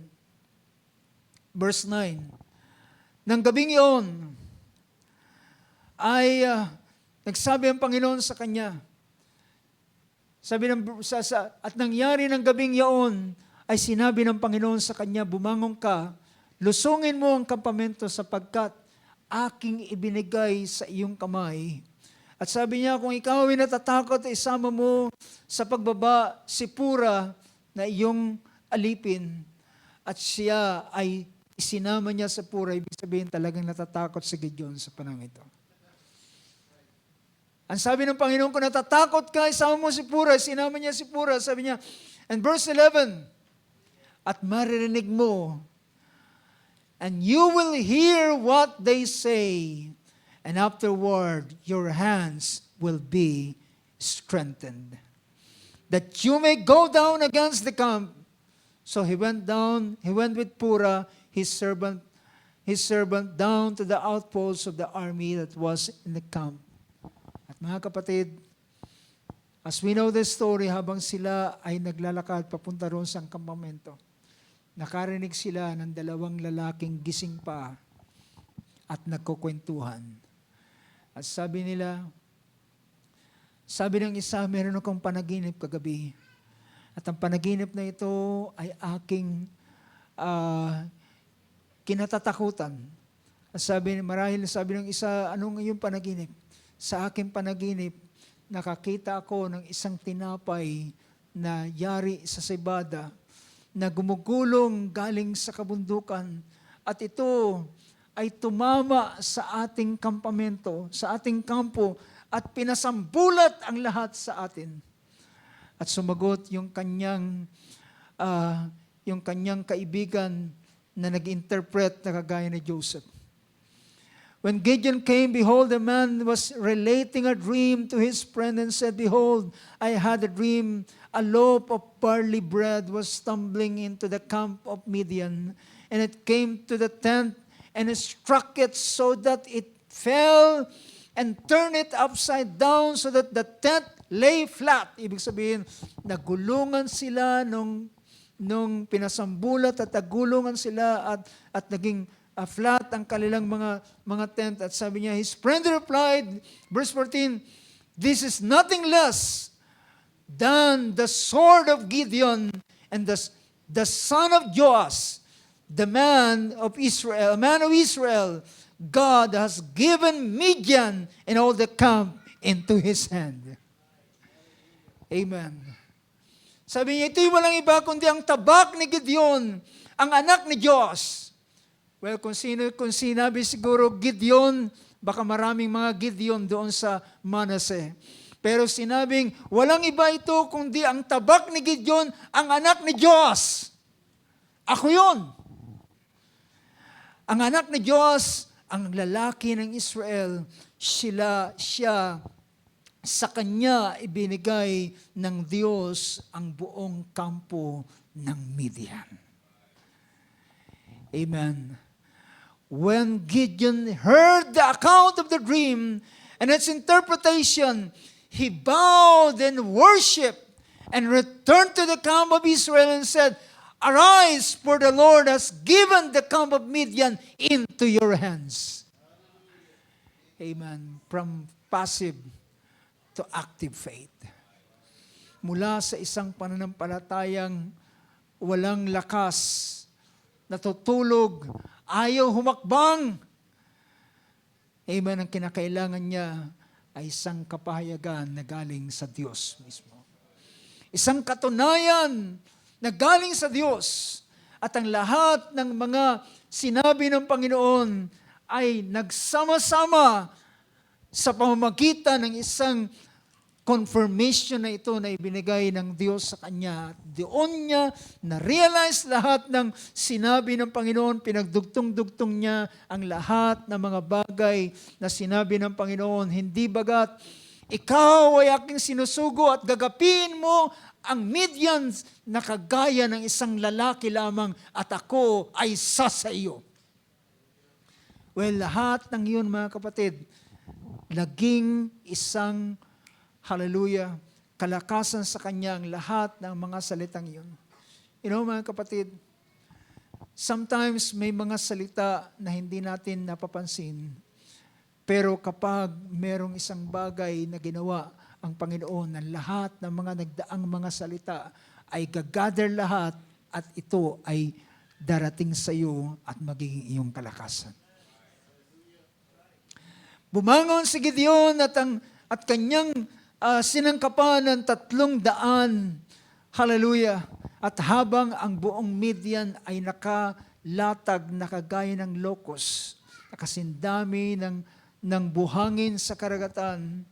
verse 9, nang gabing iyon ay nagsabi ang Panginoon sa kanya, at nangyari ng gabing iyon ay sinabi ng Panginoon sa kanya, bumangon ka, lusungin mo ang kampamento sapagkat aking ibinigay sa iyong kamay. At sabi niya, kung ikaw ay natatakot, isama mo sa pagbaba si Pura na iyong alipin. At siya ay isinama niya sa Pura. Ibig sabihin talagang natatakot si Gideon sa panahon ito. Ang sabi ng Panginoon, kung natatakot ka, isama mo si Pura. Sinama niya si Pura. Sabi niya, and verse 11, at maririnig mo, and you will hear what they say, and afterward your hands will be strengthened, that you may go down against the camp. So he went with Pura, his servant down to the outposts of the army that was in the camp. At mga kapatid, as we know this story, habang sila ay naglalakad papunta roon sa kampamento, nakarinig sila ng 2 lalaking gising pa at nagkukwentuhan. At sabi ng isa, meron akong panaginip kagabi. At ang panaginip na ito ay aking kinatatakutan. At marahil sabi ng isa, anong iyong panaginip? Sa aking panaginip, nakakita ako ng isang tinapay na yari sa sibada na gumugulong galing sa kabundukan. At ito ay tumama sa ating kampamento, sa ating kampo, at pinasambulat ang lahat sa atin. At sumagot yung kanyang kaibigan na nag-interpret na kagaya ni Joseph. When Gideon came, behold, the man was relating a dream to his friend and said, behold, I had a dream. A loaf of barley bread was stumbling into the camp of Midian, and it came to the tent, and it struck it so that it fell and turned it upside down so that the tent lay flat. Ibig sabihin, nagulungan sila nung pinasambulat at nagulungan sila at naging flat ang kanilang mga tent. At sabi niya, his friend replied, verse 14, this is nothing less than the sword of Gideon and the son of Joash, the man of Israel, a man of Israel. God has given Midian and all the camp into his hand. Amen. Sabi niya, ito'y walang iba kundi ang tabak ni Gideon, ang anak ni Joash. Well, kung sinabi siguro Gideon, baka maraming mga Gideon doon sa Manasseh. Pero sinabing, walang iba ito kundi ang tabak ni Gideon, ang anak ni Joash. Ako yun. Ang anak ni Joash, ang lalaki ng Israel, siya, sa kanya ibinigay ng Diyos ang buong kampo ng Midian. Amen. When Gideon heard the account of the dream and its interpretation, he bowed and worshiped and returned to the camp of Israel and said, arise, for the Lord has given the camp of Midian into your hands. Amen. From passive to active faith. Mula sa isang pananampalatayang walang lakas, natutulog, ayaw humakbang. Amen. Ang kinakailangan niya ay isang kapahayagan na galing sa Diyos mismo. Isang katunayan na galing sa Diyos. At ang lahat ng mga sinabi ng Panginoon ay nagsama-sama sa pamamagitan ng isang confirmation na ito na ibinigay ng Diyos sa kanya. Doon niya na-realize lahat ng sinabi ng Panginoon, pinagdugtong-dugtong niya ang lahat ng mga bagay na sinabi ng Panginoon. Hindi bagat, ikaw ay aking sinusugo at gagapin mo ang Midians na kagaya ng isang lalaki lamang at ako ay isa sa iyo. Well, lahat ng iyon mga kapatid, naging isang hallelujah, kalakasan sa kanya ang lahat ng mga salitang iyon. You know mga kapatid, sometimes may mga salita na hindi natin napapansin, pero kapag merong isang bagay na ginawa ang Panginoon, ng lahat ng mga nagdaang mga salita ay gagather lahat at ito ay darating sa iyo at magiging iyong kalakasan. Bumangon si Gideon at kanyang sinangkapan ng 300, hallelujah, at habang ang buong Midian ay nakalatag, nakagaya ng locust, nakasindami ng buhangin sa karagatan,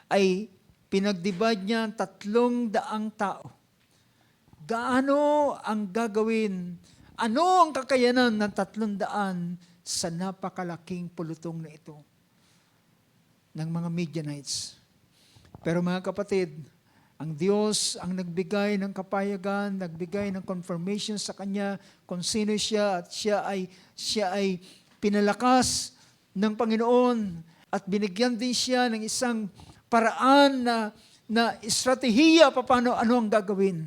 ay pinag-divide niya ang 300 tao. Gaano ang gagawin? Ano ang kakayanan ng 300 sa napakalaking pulutong na ito ng mga Midianites? Pero mga kapatid, ang Diyos ang nagbigay ng kapayagan, nagbigay ng confirmation sa kanya kung sino siya, at siya ay pinalakas ng Panginoon at binigyan din siya ng isang paraan na estratehiya paano ang gagawin.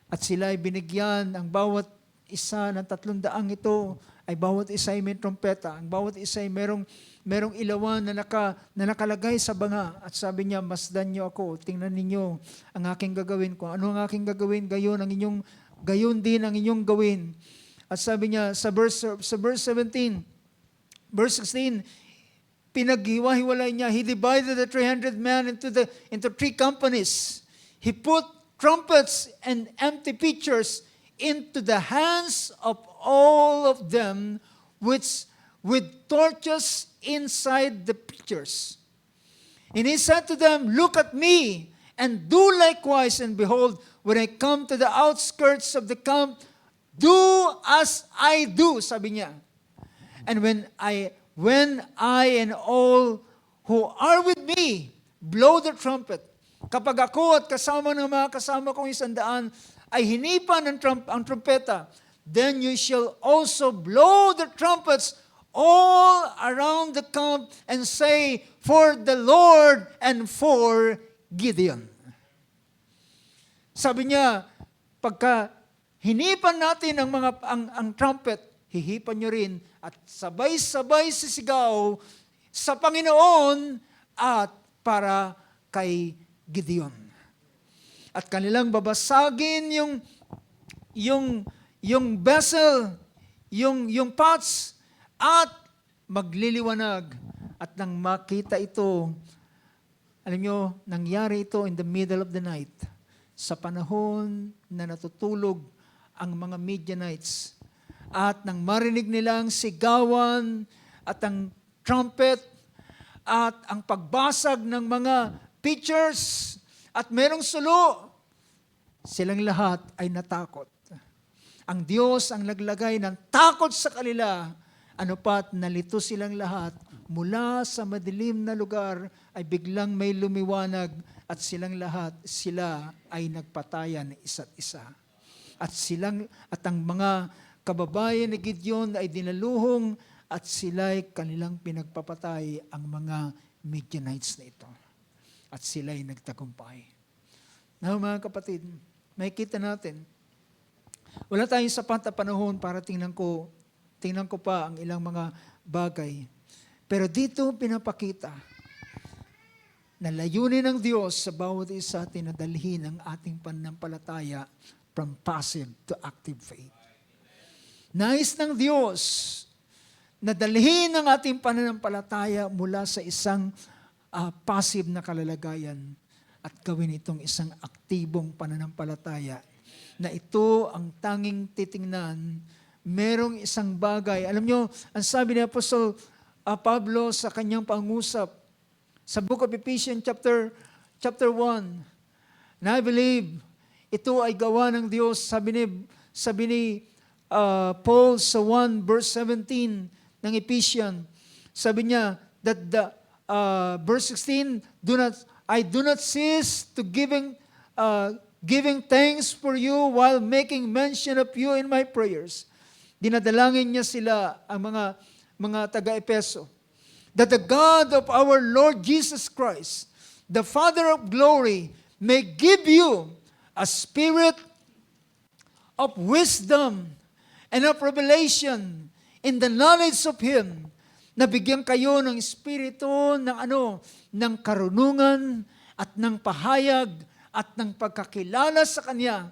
At sila ay binigyan, ang bawat isa ng 300 ito ay bawat isa ay may trompeta, ang bawat isa ay merong ilawan na nakalagay sa banga. At sabi niya, masdan niyo ako, tingnan ninyo ang aking gagawin. Kung ano ang aking gagawin, gayon din ang inyong gawin. At sabi niya sa verse 17, verse 16, pinaghiwa-hiwalay niya, he divided the 300 men into 3 companies. He put trumpets and empty pitchers into the hands of all of them with torches inside the pitchers. And he said to them, look at me and do likewise, and behold, when I come to the outskirts of the camp, do as I do, sabi niya. And when when I and all who are with me blow the trumpet. Kapag ako at kasama ng mga kasama kong 100 ay hinipan ang trumpeta, then you shall also blow the trumpets all around the camp and say, for the Lord and for Gideon. Sabi niya, pagka hinipan natin ang trumpet, hihipan nyo rin at sabay-sabay sisigaw sa Panginoon at para kay Gideon. At kanilang babasagin yung vessel, yung pots, at magliliwanag. At nang makita ito, alam nyo, nangyari ito in the middle of the night. Sa panahon na natutulog ang mga Midianites. At nang marinig nilang sigawan at ang trumpet at ang pagbasag ng mga pitchers at merong sulo, silang lahat ay natakot. Ang Diyos ang naglagay ng takot sa kanila. Ano pat, nalito silang lahat. Mula sa madilim na lugar ay biglang may lumiwanag at silang lahat, sila ay nagpatayan isa't isa. At ang mga kababayan ni Gideon ay dinaluhong at sila'y kanilang pinagpapatay ang mga Midianites na ito. At sila'y nagtagumpay. Now mga kapatid, makikita natin, wala tayong sapat na panahon para tingnan ko pa ang ilang mga bagay. Pero dito pinapakita na layunin ng Diyos sa bawat isa atin na dalhin ang ating pananampalataya from passive to active faith. Nais ng Diyos na dalhin ang ating pananampalataya mula sa isang passive na kalalagayan at gawin itong isang aktibong pananampalataya na ito ang tanging titingnan. Merong isang bagay. Alam nyo, ang sabi ni Apostol Pablo sa kanyang pangusap sa Book of Ephesians chapter 1, na I believe ito ay gawa ng Diyos. Sabi ni Paul sa 1 verse 17 ng Ephesians, sabi niya that verse 16, I do not cease to giving thanks for you while making mention of you in my prayers. Dinadalangin niya sila, ang mga taga-Epeso, that the God of our Lord Jesus Christ, the Father of glory, may give you a spirit of wisdom and of revelation in the knowledge of Him, na bigyan kayo ng espiritu ng karunungan at ng pahayag at ng pagkakilala sa Kanya.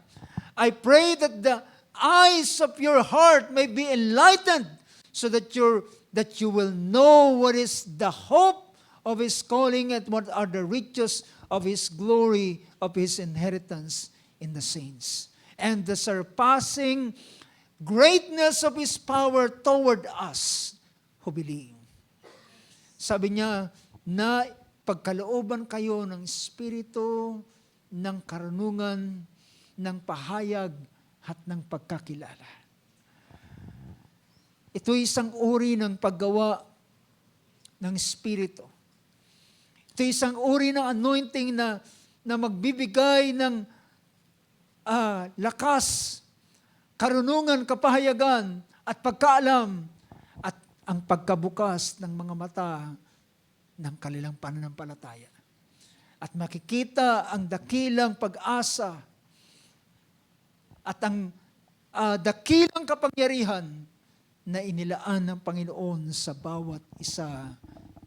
I pray that the eyes of your heart may be enlightened so that you will know what is the hope of His calling and what are the riches of His glory, of His inheritance in the saints, and the surpassing greatness of His power toward us who believe. Sabi niya, na pagkalooban kayo ng espiritu, ng karunungan, ng pahayag, at ng pagkakilala. Ito isang uri ng paggawa ng espiritu. Ito isang uri ng anointing na magbibigay ng lakas, karunungan, kapahayagan, at pagkaalam, at ang pagkabukas ng mga mata ng kanilang pananampalataya. At makikita ang dakilang pag-asa at ang dakilang kapangyarihan na inilaan ng Panginoon sa bawat isa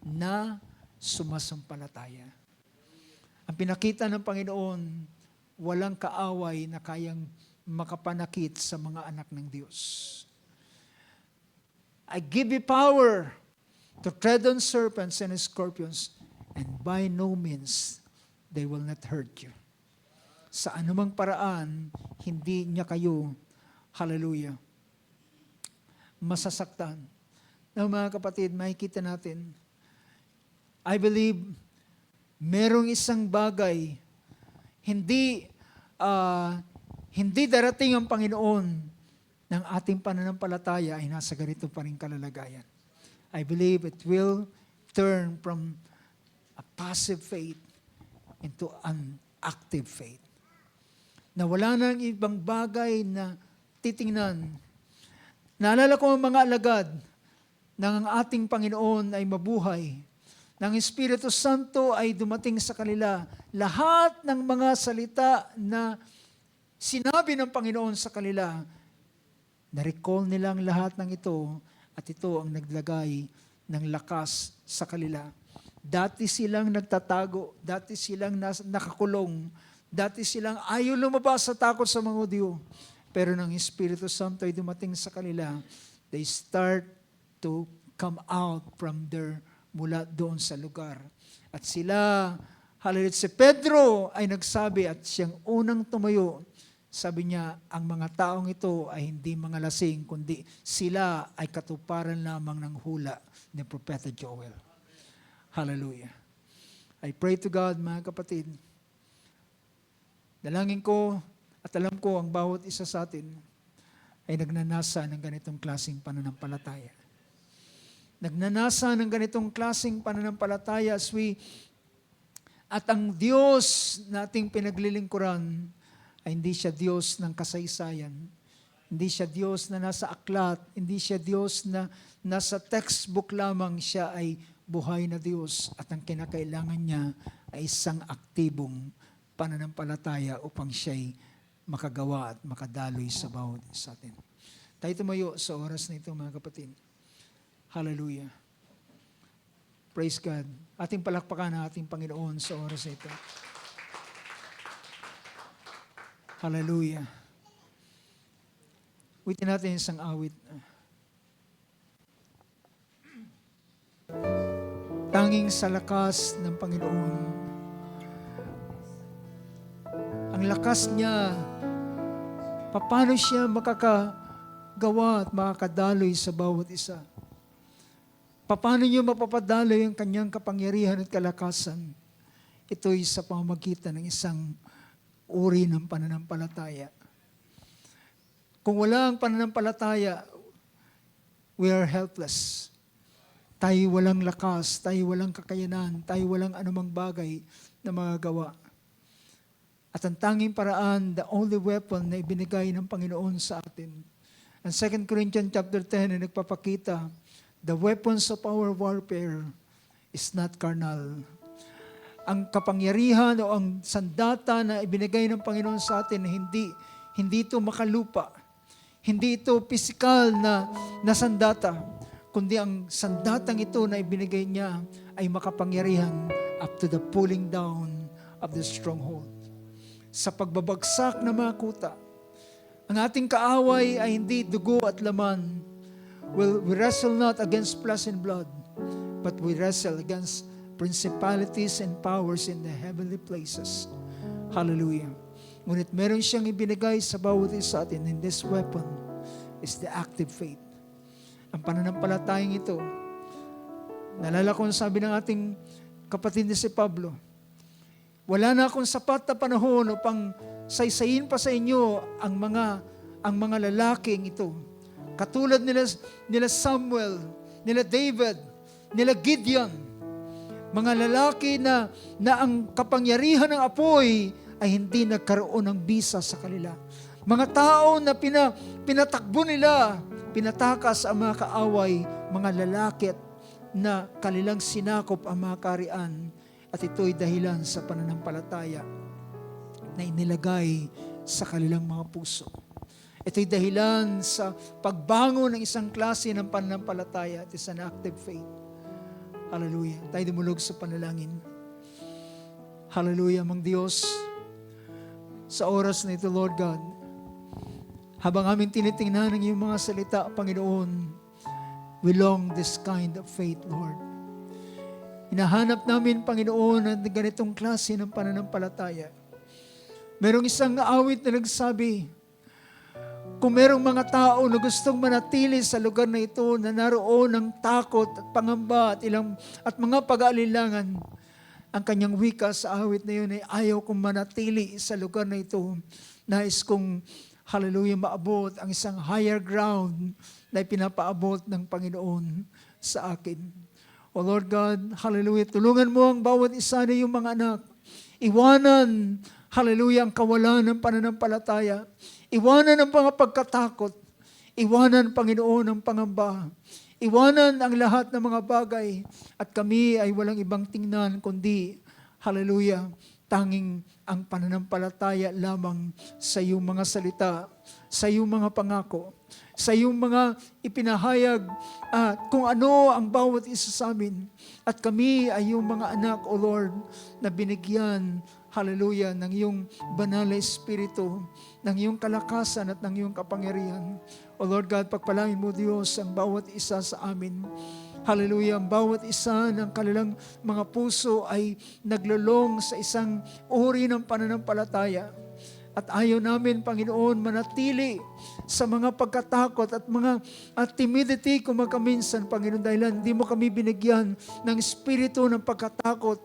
na sumasampalataya. Ang pinakita ng Panginoon, walang kaaway na kayang makapanakit sa mga anak ng Diyos. I give you power to tread on serpents and scorpions, and by no means they will not hurt you. Sa anumang paraan, hindi niya kayo, hallelujah, masasaktan. Now mga kapatid, makikita natin, I believe, merong isang bagay, hindi darating ang Panginoon ng ating pananampalataya ay nasa ganito pa rin kalalagayan. I believe it will turn from a passive faith into an active faith. Na wala nang ibang bagay na titingnan. Naalala ko ang mga alagad ng ang ating Panginoon ay mabuhay, ng Espiritu Santo ay dumating sa kanila. Lahat ng mga salita na sinabi ng Panginoon sa kanila, na-recall nilang lahat ng ito at ito ang naglagay ng lakas sa kanila. Dati silang nagtatago, dati silang nakakulong, dati silang ayaw lumabas sa takot sa mga Hudyo. Pero nang Espiritu Santo ay dumating sa kanila, they start to come out from their mula doon sa lugar. At sila, hallelujah, si Pedro ay nagsabi at siyang unang tumayo. Sabi niya, ang mga taong ito ay hindi mga lasing, kundi sila ay katuparan lamang ng hula ni Propeta Joel. Hallelujah. I pray to God, mga kapatid. Dalangin ko at alam ko ang bawat isa sa atin ay nagnanasa ng ganitong klaseng pananampalataya. Nagnanasa ng ganitong klaseng pananampalataya at ang Diyos na ating pinaglilingkuran ay hindi siya Diyos ng kasaysayan. Hindi siya Diyos na nasa aklat. Hindi siya Diyos na nasa textbook lamang. Siya ay buhay na Diyos at ang kinakailangan niya ay isang aktibong pananampalataya upang siya'y makagawa at makadaloy sa bawat sa atin. Tayo tumayo sa oras na ito, mga kapatid. Hallelujah. Praise God. Ating palakpakan ang ating Panginoon sa oras na ito. Hallelujah. Witin natin isang awit. Tanging sa lakas ng Panginoon. Ang lakas niya, paano siya makakagawa at makakadaloy sa bawat isa. Paano niyo mapapadaloy ang kanyang kapangyarihan at kalakasan? Ito'y sa pamamagitan ng isang uri ng pananampalataya. Kung wala ang pananampalataya, we are helpless. Tayo walang lakas, tayo walang kakayanan, tayo walang anumang bagay na magagawa. At ang tanging paraan, the only weapon na ibinigay ng Panginoon sa atin. Ang 2 Corinthians chapter 10 ay nagpapakita, the weapons of our warfare is not carnal. Ang kapangyarihan o ang sandata na ibinigay ng Panginoon sa atin, hindi ito makalupa. Hindi ito pisikal na sandata, kundi ang sandatang ito na ibinigay niya ay makapangyarihan up to the pulling down of the stronghold. Sa pagbabagsak ng mga kuta, ang ating kaaway ay hindi dugo at laman. We wrestle not against flesh and blood, but we wrestle against principalities and powers in the heavenly places. Hallelujah. Ngunit meron siyang ibinigay sa bawat isa atin, and this weapon is the active faith. Ang pananampalatayang ito, nalala ko sabi ng ating kapatid na si Pablo, wala na akong sapat na panahon upang saysayin pa sa inyo ang mga lalaking ito. Katulad nila Samuel, nila David, nila Gideon, mga lalaki na ang kapangyarihan ng apoy ay hindi nagkaroon ng bisa sa kanila. Mga tao na pinatakbo nila, pinatakas ang mga kaaway, mga lalaki na kanilang sinakop ang mga kaharian. At ito'y dahilan sa pananampalataya na inilagay sa kanilang mga puso. Ito'y dahilan sa pagbangon ng isang klase ng pananampalataya. It is an active faith. Hallelujah. Tayo dumulog sa panalangin. Hallelujah, amang Diyos. Sa oras na ito, Lord God, habang aming tinitingnan ang iyong mga salita, Panginoon, we long this kind of faith, Lord. Hinahanap namin, Panginoon, ang ganitong klase ng pananampalataya. Merong isang awit na nagsabi, kung merong mga tao na gustong manatili sa lugar na ito, na naroon ng takot at pangamba at mga pag-aalilangan, ang kanyang wika sa awit na yun ay ayaw kong manatili sa lugar na ito. Nais kong, hallelujah, maabot ang isang higher ground na ipinapaabot ng Panginoon sa akin. O Lord God, hallelujah, tulungan mo ang bawat isa na yung mga anak. Iwanan, hallelujah, ang kawalan ng pananampalataya. Iwanan ang mga pagkatakot. Iwanan, Panginoon, ang pangamba. Iwanan ang lahat ng mga bagay. At kami ay walang ibang tingnan kundi, hallelujah, tanging ang pananampalataya lamang sa iyong mga salita, sa iyong mga pangako, sa iyong mga ipinahayag kung ano ang bawat isa sa amin. At kami ay iyong mga anak, O Lord, na binigyan, hallelujah, ng iyong banal na Espiritu, ng iyong kalakasan at ng iyong kapangyarihan. O Lord God, pagpalain mo, Diyos, ang bawat isa sa amin. Hallelujah, ang bawat isa ng kanilang mga puso ay naglulong sa isang uri ng pananampalataya. At ayaw namin, Panginoon, manatili sa mga pagkatakot at mga timidity kung magkaminsan, Panginoon, dahil hindi mo kami binigyan ng espiritu ng pagkatakot,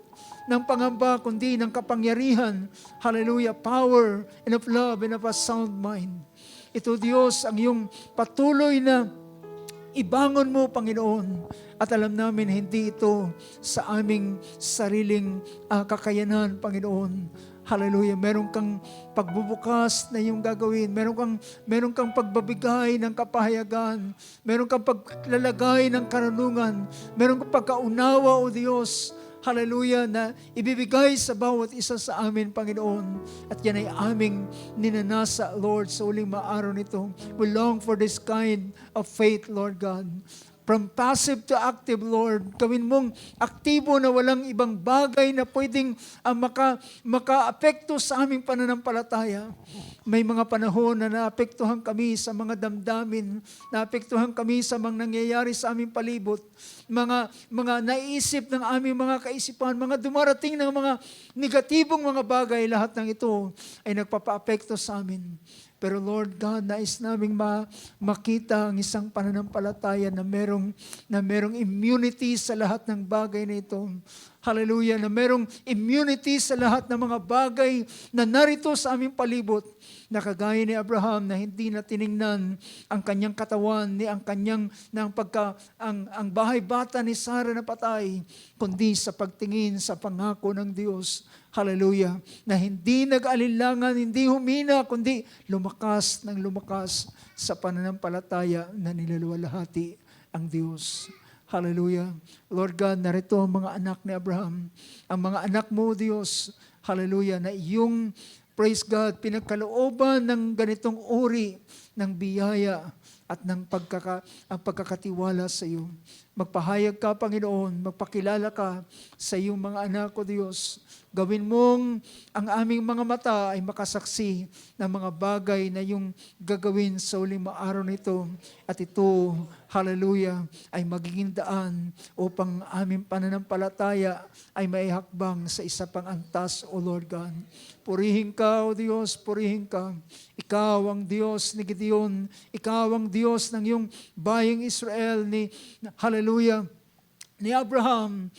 ng pangamba, kundi ng kapangyarihan, hallelujah, power, and of love, and of a sound mind. Ito, Diyos, ang iyong patuloy na ibangon mo, Panginoon. At alam namin, hindi ito sa aming sariling kakayanan, Panginoon. Hallelujah. Meron kang pagbubukas na iyong gagawin. Meron kang pagbabigay ng kapahayagan. Meron kang paglalagay ng karunungan. Meron kang pagkaunawa, O Diyos. Hallelujah, na ibibigay sa bawat isa sa amin, Panginoon. At yan ay aming ninanasa, Lord, sa uling maaraw nito. We long for this kind of faith, Lord God. From passive to active, Lord. Gawin mong aktibo na walang ibang bagay na pwedeng maka-apekto sa aming pananampalataya. May mga panahon na naapektuhan kami sa mga damdamin, naapektuhan kami sa mga nangyayari sa aming palibot, mga naisip ng aming mga kaisipan, mga dumarating ng mga negatibong mga bagay, lahat ng ito ay nagpapa-apekto sa amin. Pero Lord God, nais naming makita ang isang pananampalataya na merong immunity sa lahat ng bagay na ito. Hallelujah, na merong immunity sa lahat ng mga bagay na narito sa aming palibot. Na kagaya ni Abraham na hindi na tiningnan ang kanyang katawan, ang bahay bata ni Sarah na patay, kundi sa pagtingin sa pangako ng Diyos. Hallelujah. Na hindi nag-alinlangan, hindi humina, kundi lumakas sa pananampalataya na nilaluwalhati ang Diyos. Hallelujah. Lord God, narito ang mga anak ni Abraham. Ang mga anak mo, Diyos, hallelujah, na iyong, praise God, pinagkalooban ng ganitong uri ng biyaya at ng pagkakatiwala sa iyo. Magpahayag ka, Panginoon, magpakilala ka sa iyong mga anak ko, Diyos. Gawin mong ang aming mga mata ay makasaksi ng mga bagay na iyong gagawin sa uling araw nito. At ito, hallelujah, ay magiging daan upang aming pananampalataya ay maihakbang sa isa pang antas, O Lord God. Purihin ka, O Diyos, purihin ka. Ikaw ang Diyos ni Gideon. Ikaw ang Diyos ng iyong bayang Israel hallelujah, ni Abraham,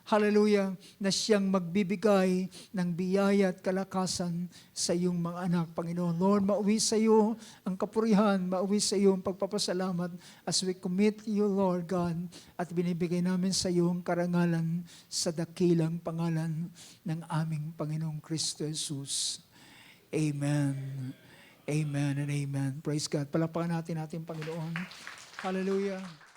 hallelujah, na siyang magbibigay ng biyaya at kalakasan sa iyong mga anak, Panginoon. Lord, mauwi sa iyo ang kapurihan, mauwi sa iyo ang pagpapasalamat as we commit you, Lord God, at binibigay namin sa iyo ang karangalan sa dakilang pangalan ng aming Panginoong Kristo Jesus. Amen. Amen and amen. Praise God. Palakpakan natin Panginoon. Hallelujah.